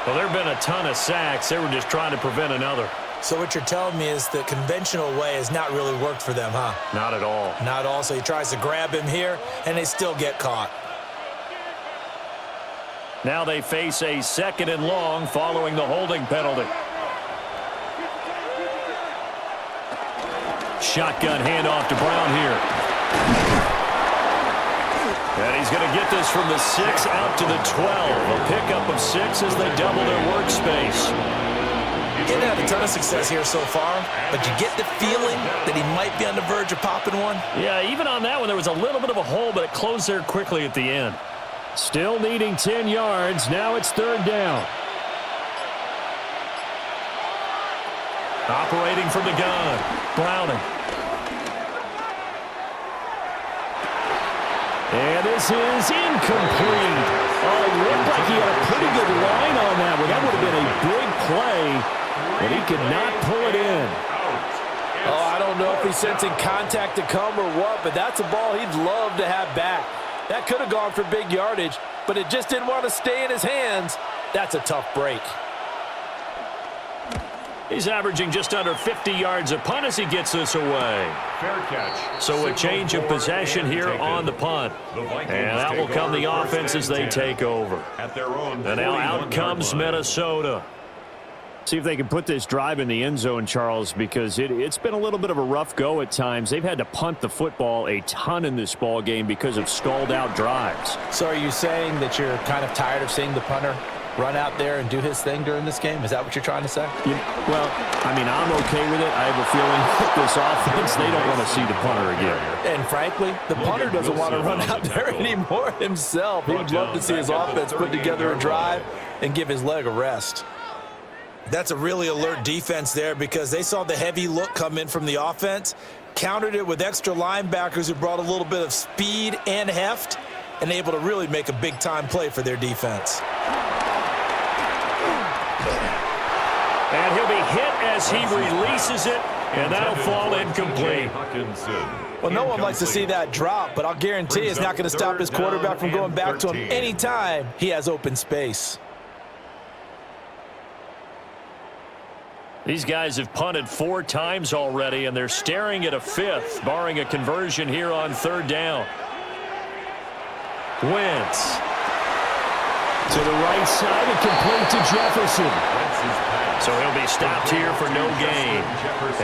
Well, there have been a ton of sacks. They were just trying to prevent another. So what you're telling me is the conventional way has not really worked for them, huh? Not at all. Not at all. So he tries to grab him here, and they still get caught. Now they face a 2nd and long following the holding penalty. Shotgun handoff to Brown here. And he's going to get this from the 6 out to the 12. A pickup of 6 as they double their workspace. He hasn't had a ton of success here so far, but you get the feeling that he might be on the verge of popping one. Yeah, even on that one, there was a little bit of a hole, but it closed there quickly at the end. Still needing 10 yards. Now it's 3rd down. Operating from the gun, Browning. And this is incomplete. Oh, it looked like he had a pretty good line on that one. That would have been a big play. But he could not pull it in. Oh, I don't know if he's sensing contact to come or what, but that's a ball he'd love to have back. That could have gone for big yardage, but it just didn't want to stay in his hands. That's a tough break. He's averaging just under 50 yards a punt as he gets this away. Fair catch. So a change of possession here on the punt. And that will come the offense as they take over. And now out comes Minnesota. See if they can put this drive in the end zone, Charles, because it's been a little bit of a rough go at times. They've had to punt the football a ton in this ball game because of stalled-out drives. So are you saying that you're kind of tired of seeing the punter run out there and do his thing during this game? Is that what you're trying to say? Well, I mean, I'm okay with it. I have a feeling with this offense, they don't want to see the punter again. And frankly, the punter doesn't want to run out there anymore himself. He would love to see his offense put together a drive and give his leg a rest. That's a really alert defense there because they saw the heavy look come in from the offense, countered it with extra linebackers who brought a little bit of speed and heft, and able to really make a big-time play for their defense. And he'll be hit as he releases it, and that'll fall incomplete. Well, no one likes to see that drop, but I'll guarantee it's not going to stop his quarterback from going back to him anytime he has open space. These guys have punted 4 times already, and they're staring at a 5th, barring a conversion here on 3rd down. Wentz to the right side and complete to Jefferson. So he'll be stopped here for no gain.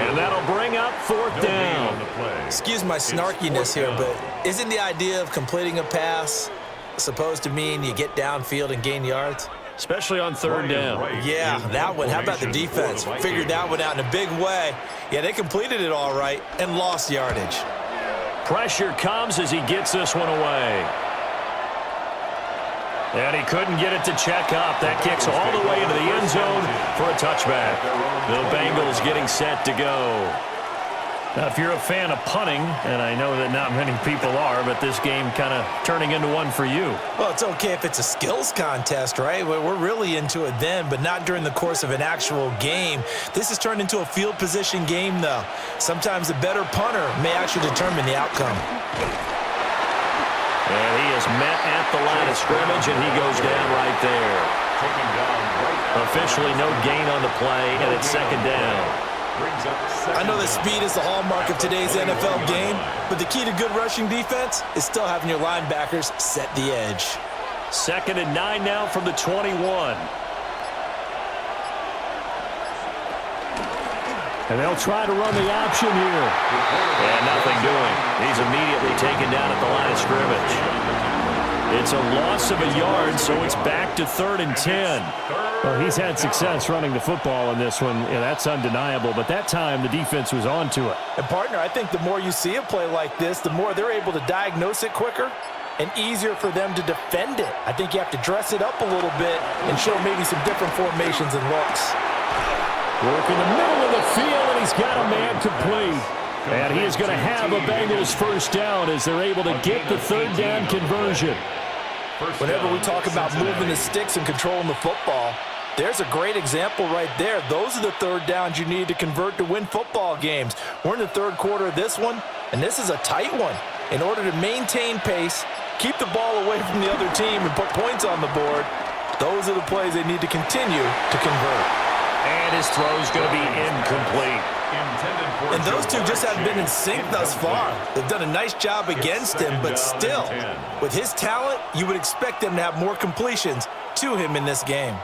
And that'll bring up 4th down. Excuse my snarkiness here, but isn't the idea of completing a pass supposed to mean you get downfield and gain yards? Especially on 3rd down. Yeah, that one. How about the defense? Figured that one out in a big way. Yeah, they completed it all right and lost yardage. Pressure comes as he gets this one away. And he couldn't get it to check up. That kicks all the way into the end zone for a touchback. The Bengals getting set to go. Now, if you're a fan of punting, and I know that not many people are, but this game kind of turning into one for you. Well, it's okay if it's a skills contest, right? We're really into it then, but not during the course of an actual game. This has turned into a field position game, though. Sometimes the better punter may actually determine the outcome. And he is met at the line of scrimmage, and he goes down right there. Officially no gain on the play, and it's 2nd down. I know that speed is the hallmark of today's NFL game, but the key to good rushing defense is still having your linebackers set the edge. 2nd and 9 now from the 21. And they'll try to run the option here. And nothing doing. He's immediately taken down at the line of scrimmage. It's a loss of a yard, so it's back to 3rd and 10. Well, he's had success running the football in this one. Yeah, that's undeniable. But that time, the defense was on to it. And, partner, I think the more you see a play like this, the more they're able to diagnose it quicker and easier for them to defend it. I think you have to dress it up a little bit and show maybe some different formations and looks. Work in the middle of the field, and he's got a man complete. And he is going to have a Bengals 1st down as they're able to get the 3rd down conversion. Whenever we talk about moving the sticks and controlling the football, there's a great example right there. Those are the 3rd downs you need to convert to win football games. We're in the 3rd quarter of this one, and this is a tight one. In order to maintain pace, keep the ball away from the other team, and put points on the board, those are the plays they need to continue to convert. And his throw's going to be incomplete. And those two just haven't been in sync thus far. They've done a nice job against him, but still, with his talent, you would expect them to have more completions to him in this game.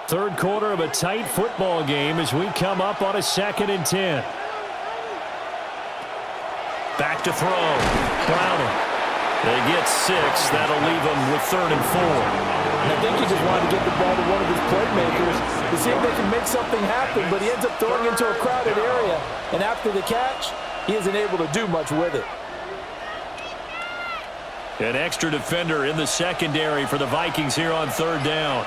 3rd quarter of a tight football game as we come up on a 2nd and 10. Back to throw. Browning. They get 6. That'll leave them with 3rd and 4. And I think he just wanted to get the ball to one of his playmakers to see if they can make something happen, but he ends up throwing into a crowded area. And after the catch, he isn't able to do much with it. An extra defender in the secondary for the Vikings here on 3rd down.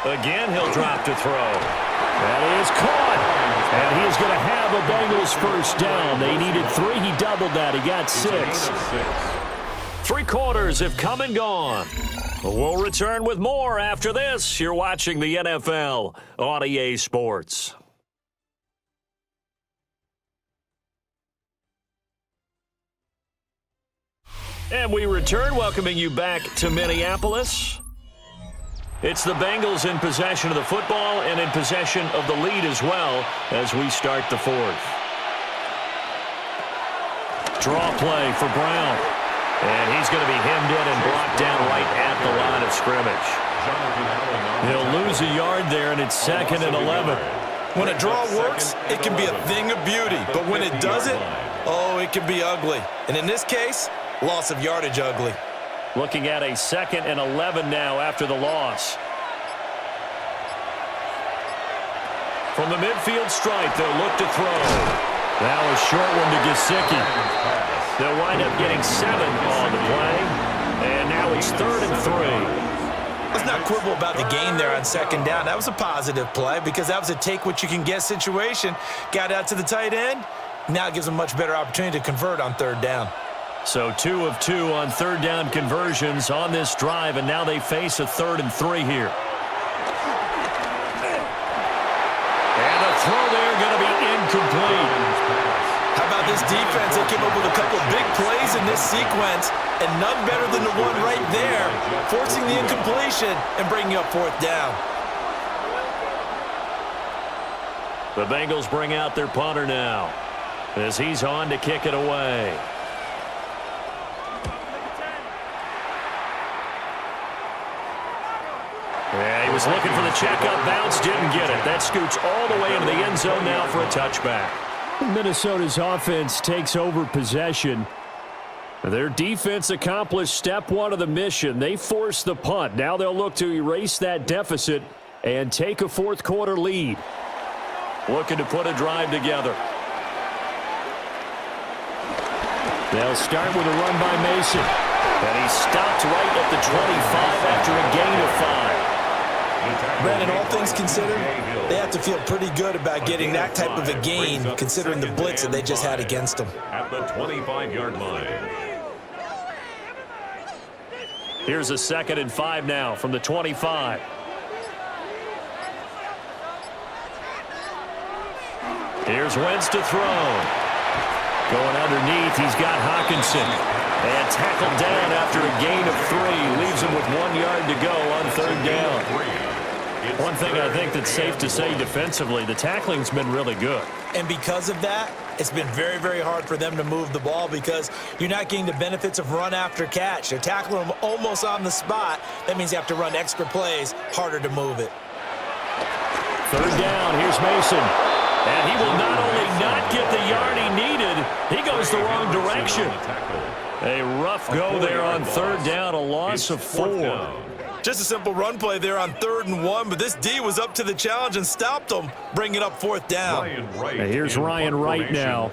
Again, he'll drop to throw. That is caught. And he is going to have a Bengals 1st down. They needed 3. He doubled that. He got 6. 3 quarters have come and gone. We'll return with more after this. You're watching the NFL on EA Sports. And we return, welcoming you back to Minneapolis. It's the Bengals in possession of the football and in possession of the lead as well as we start the 4th. Draw play for Brown. And he's going to be hemmed in and blocked down right at the line of scrimmage. He'll lose a yard there, and it's 2nd and 11. When a draw works, it can be a thing of beauty. But when it doesn't, oh, it can be ugly. And in this case, loss of yardage ugly. Looking at a 2nd and 11 now after the loss. From the midfield stripe, they'll look to throw. Now a short one to Gesicki. They'll wind up getting 7 on the play. And now it's 3rd and 3. Let's not quibble about the gain there on 2nd down. That was a positive play because that was a take-what-you-can-get situation. Got out to the tight end. Now it gives them a much better opportunity to convert on 3rd down. So 2 of 2 on 3rd down conversions on this drive, and now they face a 3rd and 3 here. throw there going to be incomplete. How about this defense? They came up with a couple of big plays in this sequence, and none better than the one right there, forcing the incompletion and bringing up fourth down. The Bengals bring out their punter now as he's on to kick it away. Yeah, he was looking for the checkup bounce, didn't get it. That scoots all the way into the end zone now for a touchback. Minnesota's offense takes over possession. Their defense accomplished step one of the mission. They forced the punt. Now they'll look to erase that deficit and take a fourth quarter lead. Looking to put a drive together. They'll start with a run by Mason. And he stopped right at the 25 after a gain of 5. Brandon, all things considered, they have to feel pretty good about getting that type of a gain, considering the blitz that they just had against them. At the 25-yard line. Here's a 2nd and 5 now from the 25. Here's Wentz to throw. Going underneath, he's got Hockenson. And tackled down after a gain of 3. Leaves him with 1 yard to go on 3rd down. One thing I think that's safe to say defensively, the tackling's been really good. And because of that, it's been very, very hard for them to move the ball because you're not getting the benefits of run after catch. They're tackling them almost on the spot. That means you have to run extra plays, harder to move it. 3rd down, here's Mason. And he will not only not get the yard he needed, he goes the wrong direction. A rough go there on 3rd down, a loss of 4. Just a simple run play there on 3rd and 1, but this D was up to the challenge and stopped them, bringing up 4th down. And here's Ryan Wright now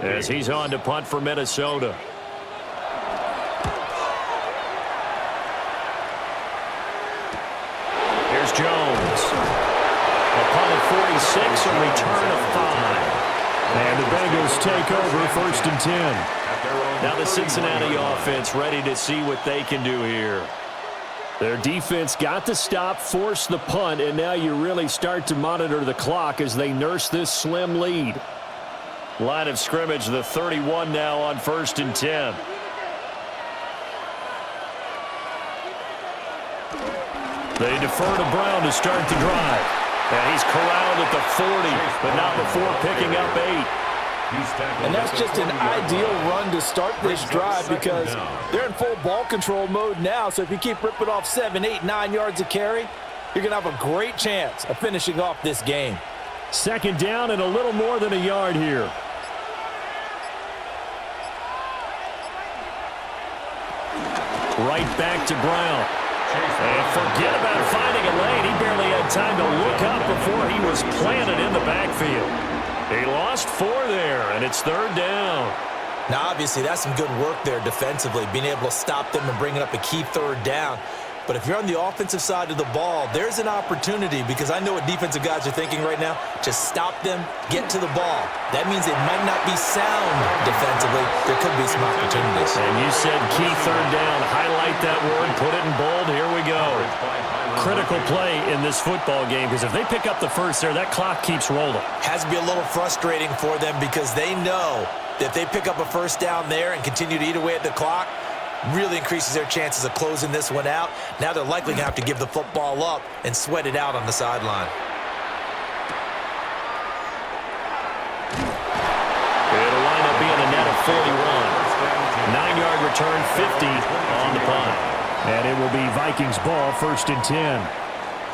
as he's on to punt for Minnesota. Here's Jones. A punt of 46, a return of 5. And the Bengals take over 1st and 10. Now the Cincinnati offense ready to see what they can do here. Their defense got the stop, forced the punt, and now you really start to monitor the clock as they nurse this slim lead. Line of scrimmage, the 31 now on 1st and 10. They defer to Brown to start the drive. And he's corralled at the 40, but not before picking up 8. And that's just an ideal run to start this drive because they're in full ball control mode now. So if you keep ripping off 7, 8, 9 yards of carry, you're going to have a great chance of finishing off this game. 2nd down and a little more than a yard here. Right back to Brown. And forget about finding a lane. He barely had time to look up before he was planted in the backfield. He lost 4 there, and it's 3rd down. Now, obviously, that's some good work there defensively, being able to stop them and bringing up a key 3rd down. But if you're on the offensive side of the ball, there's an opportunity because I know what defensive guys are thinking right now. Just stop them, get to the ball. That means they might not be sound defensively. There could be some opportunities. And you said key 3rd down. Highlight that word, put it in bold. Here we go. Critical play in this football game because if they pick up the first there, that clock keeps rolling. Has to be a little frustrating for them because they know that if they pick up a 1st down there and continue to eat away at the clock, really increases their chances of closing this one out. Now they're likely going to have to give the football up and sweat it out on the sideline. It'll wind up being a net of 41. 9-yard return, 50 on the punt. And it will be Vikings ball, 1st and 10.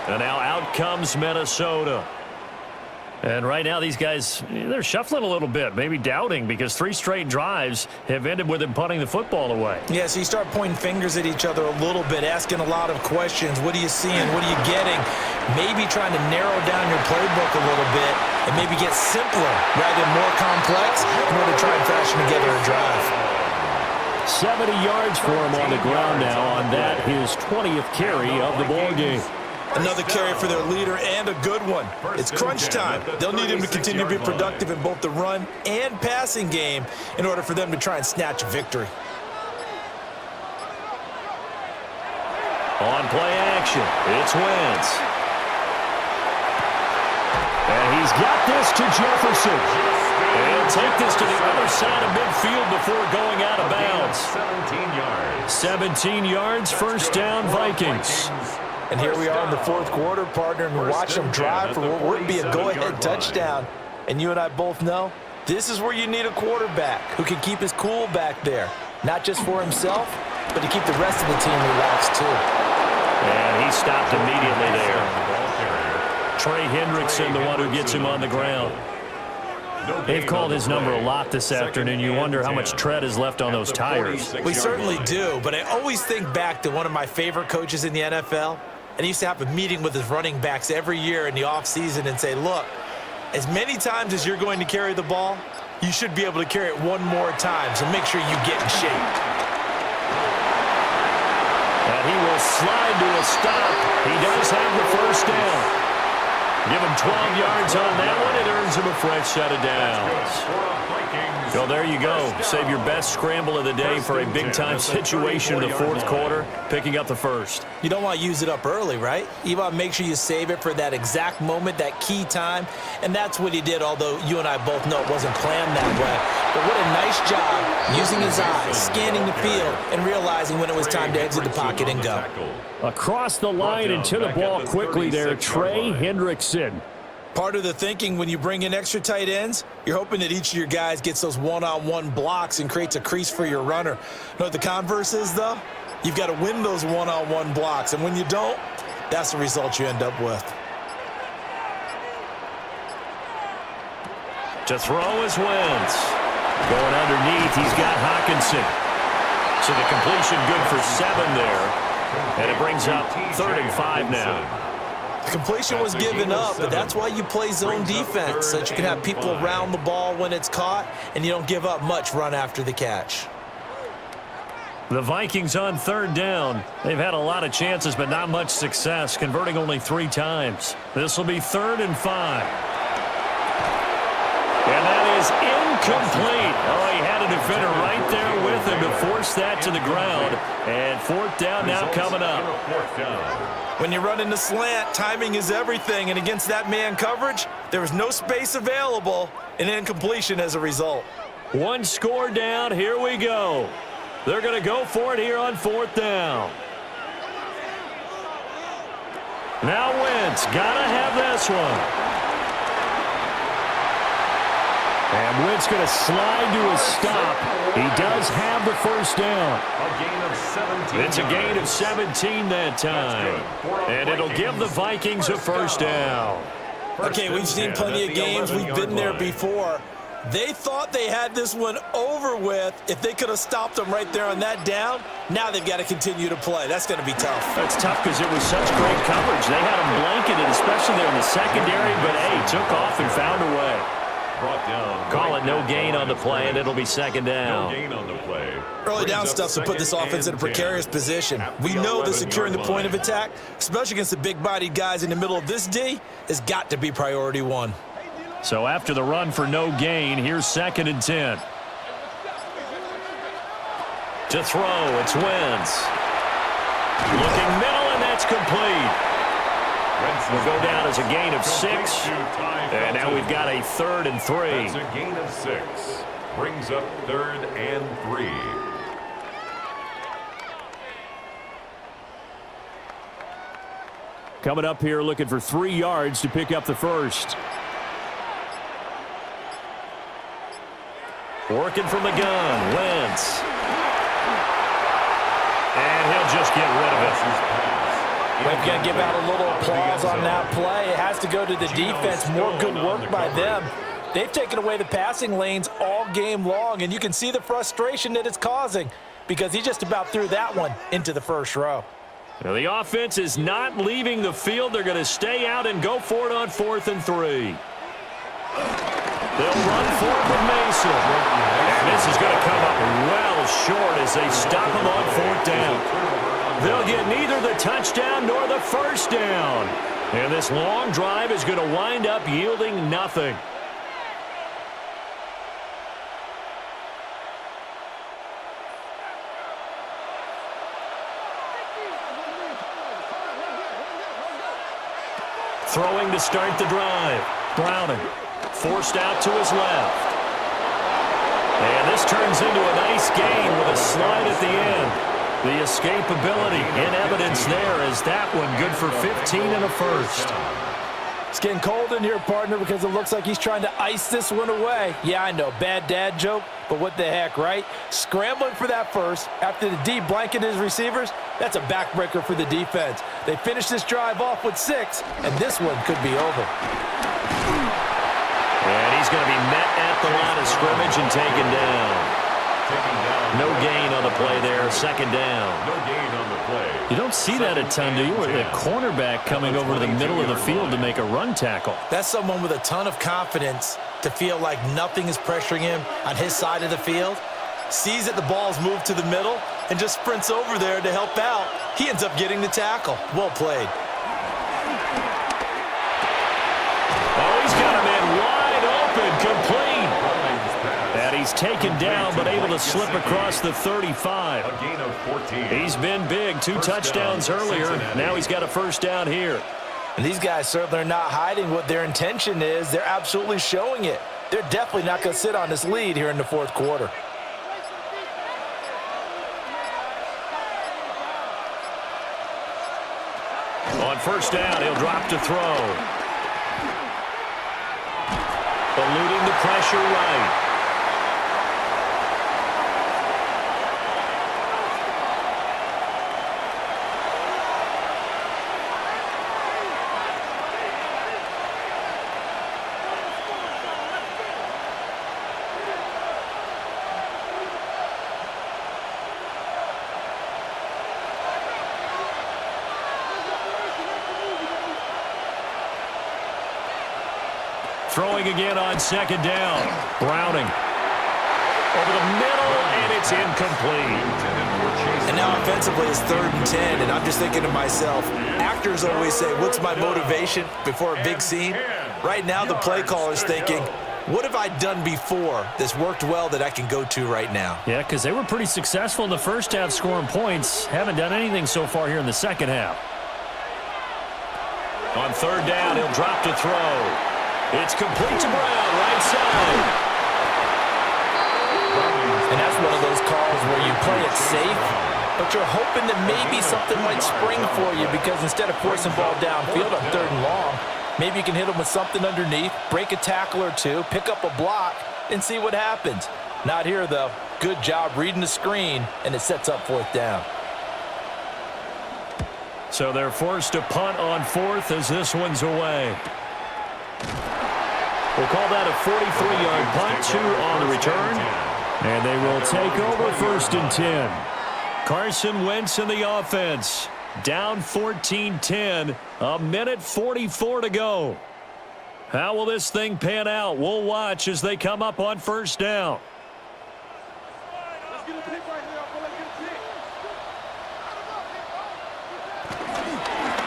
And now out comes Minnesota. And right now these guys, they're shuffling a little bit, maybe doubting because 3 straight drives have ended with them punting the football away. Yeah, so you start pointing fingers at each other a little bit, asking a lot of questions. What are you seeing? What are you getting? Maybe trying to narrow down your playbook a little bit and maybe get simpler rather than more complex in order to try and fashion together a drive. 70 yards for him on the ground now on that, his 20th carry of the ball game. Another carry for their leader and a good one. It's crunch time. They'll need him to continue to be productive in both the run and passing game in order for them to try and snatch a victory. On play action, it's Wentz. And he's He's got this to Jefferson. And take this to the other side of midfield before going out of bounds. 17 yards. 17 yards, first down, Vikings. And here we are in the fourth quarter, partner, and we're watching them drive for what would be a go-ahead touchdown. And you and I both know this is where you need a quarterback who can keep his cool back there, not just for himself, but to keep the rest of the team relaxed too. And he stopped immediately there. Trey Hendrickson, the one who gets him on the ground. They've called his number a lot this afternoon. You wonder how much tread is left on those tires. We certainly do, but I always think back to one of my favorite coaches in the NFL, and he used to have a meeting with his running backs every year in the offseason and say, look, as many times as you're going to carry the ball, you should be able to carry it one more time, so make sure you get in shape. And he will slide to a stop. He does have the first down. Give him 12 yards on that one. It earns him a fresh set of downs. So there you go. Save your best scramble of the day for a big-time situation in the fourth quarter, picking up the first. You don't want to use it up early, right? You want to make sure you save it for that exact moment, that key time, and that's what he did, although you and I both know it wasn't planned that way. But what a nice job using his eyes, scanning the field, and realizing when it was time to exit the pocket and go. Across the line and to the ball quickly there, Trey Hendrickson. Part of the thinking when you bring in extra tight ends, you're hoping that each of your guys gets those one-on-one blocks and creates a crease for your runner. You know what the converse is, though? You've got to win those one-on-one blocks, and when you don't, that's the result you end up with. To throw is Wentz. Going underneath, he's got Hawkinson. So the completion good for 7 there. And it brings up 3rd and 5 now. The completion was given up, but that's why you play zone defense, so that you can have people around the ball when it's caught, and you don't give up much run after the catch. The Vikings on 3rd down. They've had a lot of chances, but not much success, converting only 3 times. This will be 3rd and 5. And that is incomplete. Oh, he had a defender right there with him to force that to the ground. And 4th down now coming up. When you run in the slant, timing is everything. And against that man coverage, there was no space available, and incompletion as a result. 1 score down. Here we go. They're going to go for it here on 4th down. Now Wentz, got to have this one. And Wentz going to slide to a stop. He does have the first down. A gain of 17. It's a gain of 17 that time. And it'll give the Vikings a first down. Okay, we've seen plenty of games. We've been there before. They thought they had this one over with. If they could have stopped them right there on that down, now they've got to continue to play. That's going to be tough. That's tough because it was such great coverage. They had them blanketed, especially there in the secondary, but, hey, took off and found a way. Call it no gain on the play, and it'll be 2nd down. No gain on the play. Early down stuff to put this offense in a precarious position. We know that securing the point of attack, especially against the big-bodied guys in the middle of this D, has got to be priority 1. So after the run for no gain, here's 2nd and 10. To throw, it's Wentz. Looking middle, and that's complete. Will go down as a gain of 6. And now we've got a 3rd and 3. That's a gain of 6. Brings up 3rd and 3. Coming up here looking for 3 yards to pick up the first. Working from the gun, Wentz. And he'll just get rid of it. We're going to give out a little applause on that play. It has to go to the defense. More good work by them. They've taken away the passing lanes all game long, and you can see the frustration that it's causing because he just about threw that one into the first row. Now the offense is not leaving the field. They're going to stay out and go for it on 4th and 3. They'll run for it with Mason. And this is going to come up well short as they stop him on 4th down. They'll get neither the touchdown nor the first down. And this long drive is going to wind up yielding nothing. Throwing to start the drive. Browning forced out to his left. And this turns into a nice gain with a slide at the end. The escapability in evidence there as that one good for 15 and a first. It's getting cold in here, partner, because it looks like he's trying to ice this one away. Yeah, I know, bad dad joke, but what the heck, right? Scrambling for that first after the D blanketed his receivers, that's a backbreaker for the defense. They finished this drive off with 6, and this one could be over. And he's going to be met at the line of scrimmage and taken down. No gain on the play there, second down. No gain on the play. You don't see that a ton, do you? Where the cornerback coming over to the middle of the field to make a run tackle. That's someone with a ton of confidence to feel like nothing is pressuring him on his side of the field. Sees that the ball's moved to the middle and just sprints over there to help out. He ends up getting the tackle. Well played. Oh, he's got a man wide open, complete. And he's taken down but able to slip across the 35. A gain of 14. He's been big. 2 touchdowns earlier. Now he's got a first down here. And these guys certainly are not hiding what their intention is. They're absolutely showing it. They're definitely not going to sit on this lead here in the fourth quarter. On first down, he'll drop to throw. Eluding the pressure right. Throwing again on second down. Browning. Over the middle, and it's incomplete. And now offensively it's 3rd and 10, and I'm just thinking to myself, actors always say, what's my motivation before a big scene? Right now the play caller's thinking, what have I done before that's worked well that I can go to right now? Yeah, because they were pretty successful in the first half scoring points. Haven't done anything so far here in the second half. On third down, he'll drop to throw. It's complete to Brown, right side. And that's one of those calls where you play it safe, but you're hoping that maybe something might spring for you because instead of forcing ball downfield on 3rd and long, maybe you can hit them with something underneath, break a tackle or two, pick up a block, and see what happens. Not here, though. Good job reading the screen, and it sets up 4th down. So they're forced to punt on 4th as this one's away. We'll call that a 43-yard punt, 2 on the return. And they will take over 1st and 10. Carson Wentz in the offense. Down 14-10. A minute 44 to go. How will this thing pan out? We'll watch as they come up on first down.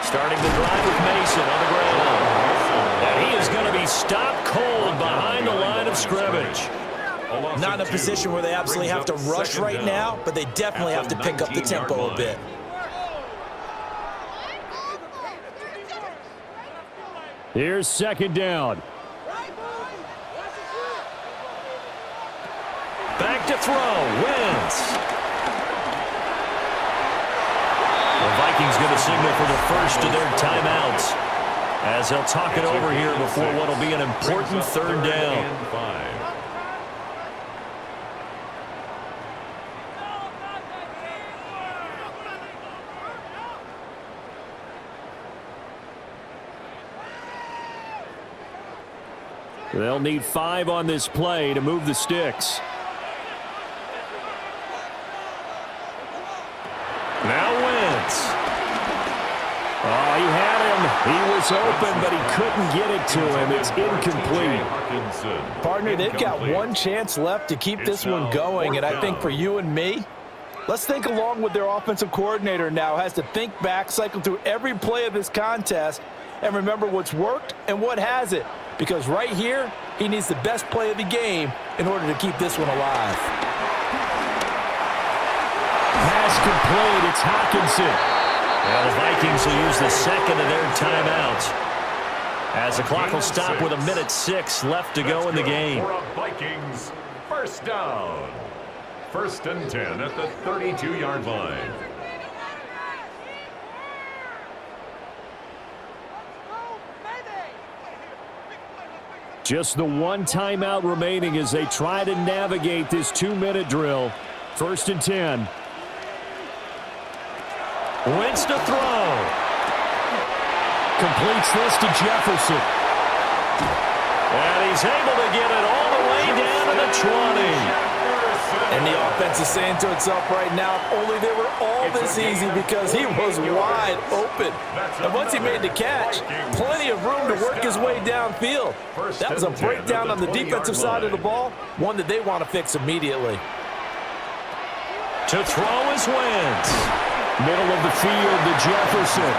Starting the drive with Mason on the ground. And he is going to be stopped cold behind the line of scrimmage. Not in a position where they absolutely have to rush right now, but they definitely have to pick up the tempo a bit. Here's second down. Back to throw. Wentz. The Vikings going to signal for the first of their timeouts as they'll talk it over here before what will be an important 3rd down. They'll need 5 on this play to move the sticks. Now Wentz. Oh, he had him. He was open, but he couldn't get it to him. It's incomplete. Partner, they've got one chance left to keep this one going, and I think for you and me, let's think along with their offensive coordinator now. Has to think back, cycle through every play of this contest, and remember what's worked and what hasn't. Because right here, he needs the best play of the game in order to keep this one alive. Pass complete. It's Hockenson. Well, the Vikings will use the second of their timeouts. As the clock will stop with 1:06 left to go in the game. For a Vikings first down. 1st and 10 at the 32-yard line. Just the one timeout remaining as they try to navigate this 2-minute drill. 1st and 10. Wentz to throw. Completes this to Jefferson. And he's able to get it all the way down to the 20. And the offense is saying to itself right now, if only they were all this easy, because he was wide open. And once he made the catch, plenty of room to work his way downfield. That was a breakdown on the defensive side of the ball, one that they want to fix immediately. To throw is Wentz. Middle of the field to Jefferson.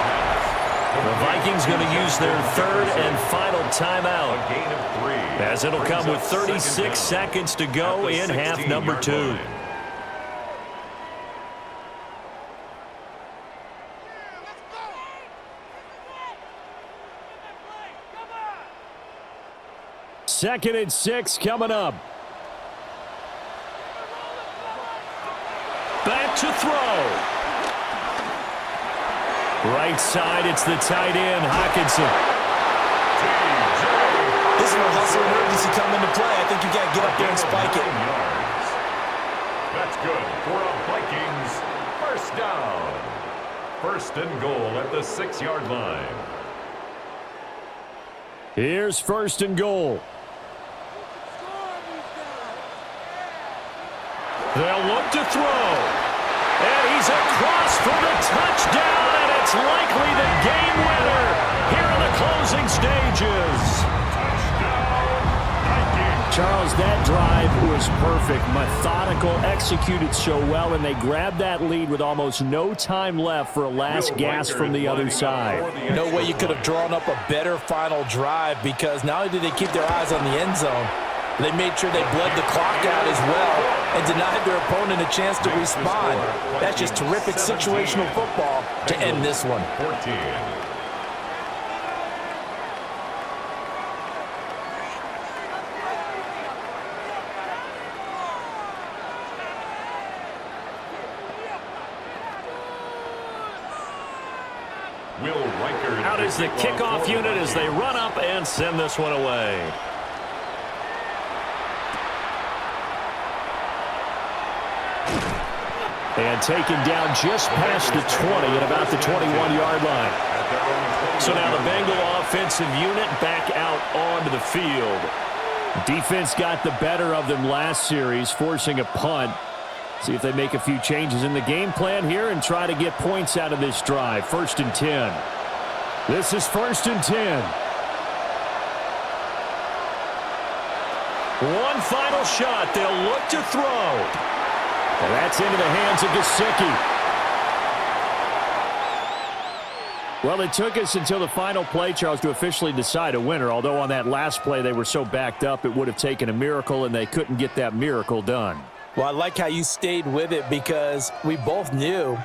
The Vikings going to use their 3rd and final timeout, A gain of 3. as it'll come with 36 seconds to go in half number 2. Second and 6 coming up. Back to throw. Right side, it's the tight end, Hockenson. This is where hustle and urgency come into play. I think you got to get up there and spike it. That's good for a Vikings first down. 1st and goal at the 6-yard line. Here's 1st and goal. They'll look to throw. And he's across for the touchdown, and it's likely the game winner here in the closing stages. Charles, that drive was perfect. Methodical, executed so well, and they grabbed that lead with almost no time left for a last gasp from the other side. No way you could have drawn up a better final drive, because not only did they keep their eyes on the end zone, they made sure they bled the clock out as well and denied their opponent a chance to respond. That's just terrific situational football to end this one. 14. Out is the kickoff unit as they run up and send this one away. And taken down just past the 20 at about the 21-yard line. So now the Bengal offensive unit back out onto the field. Defense got the better of them last series, forcing a punt. See if they make a few changes in the game plan here and try to get points out of this drive. 1st and 10. This is 1st and 10. One final shot. They'll look to throw. And that's into the hands of Gesicki. Well, it took us until the final play, Charles, to officially decide a winner, although on that last play they were so backed up it would have taken a miracle, and they couldn't get that miracle done. Well, I like how you stayed with it, because we both knew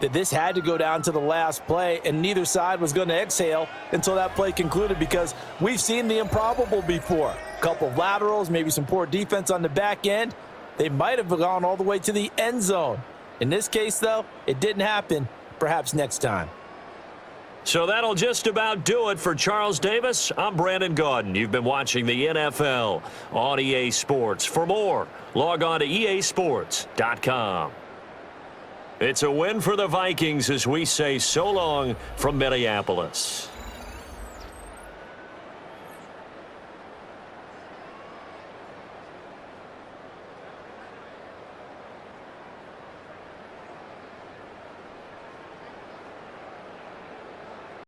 that this had to go down to the last play, and neither side was going to exhale until that play concluded, because we've seen the improbable before. A couple of laterals, maybe some poor defense on the back end. They might have gone all the way to the end zone. In this case, though, it didn't happen. Perhaps next time. So that'll just about do it for Charles Davis. I'm Brandon Gaudin. You've been watching the NFL on EA Sports. For more, log on to easports.com. It's a win for the Vikings as we say so long from Minneapolis.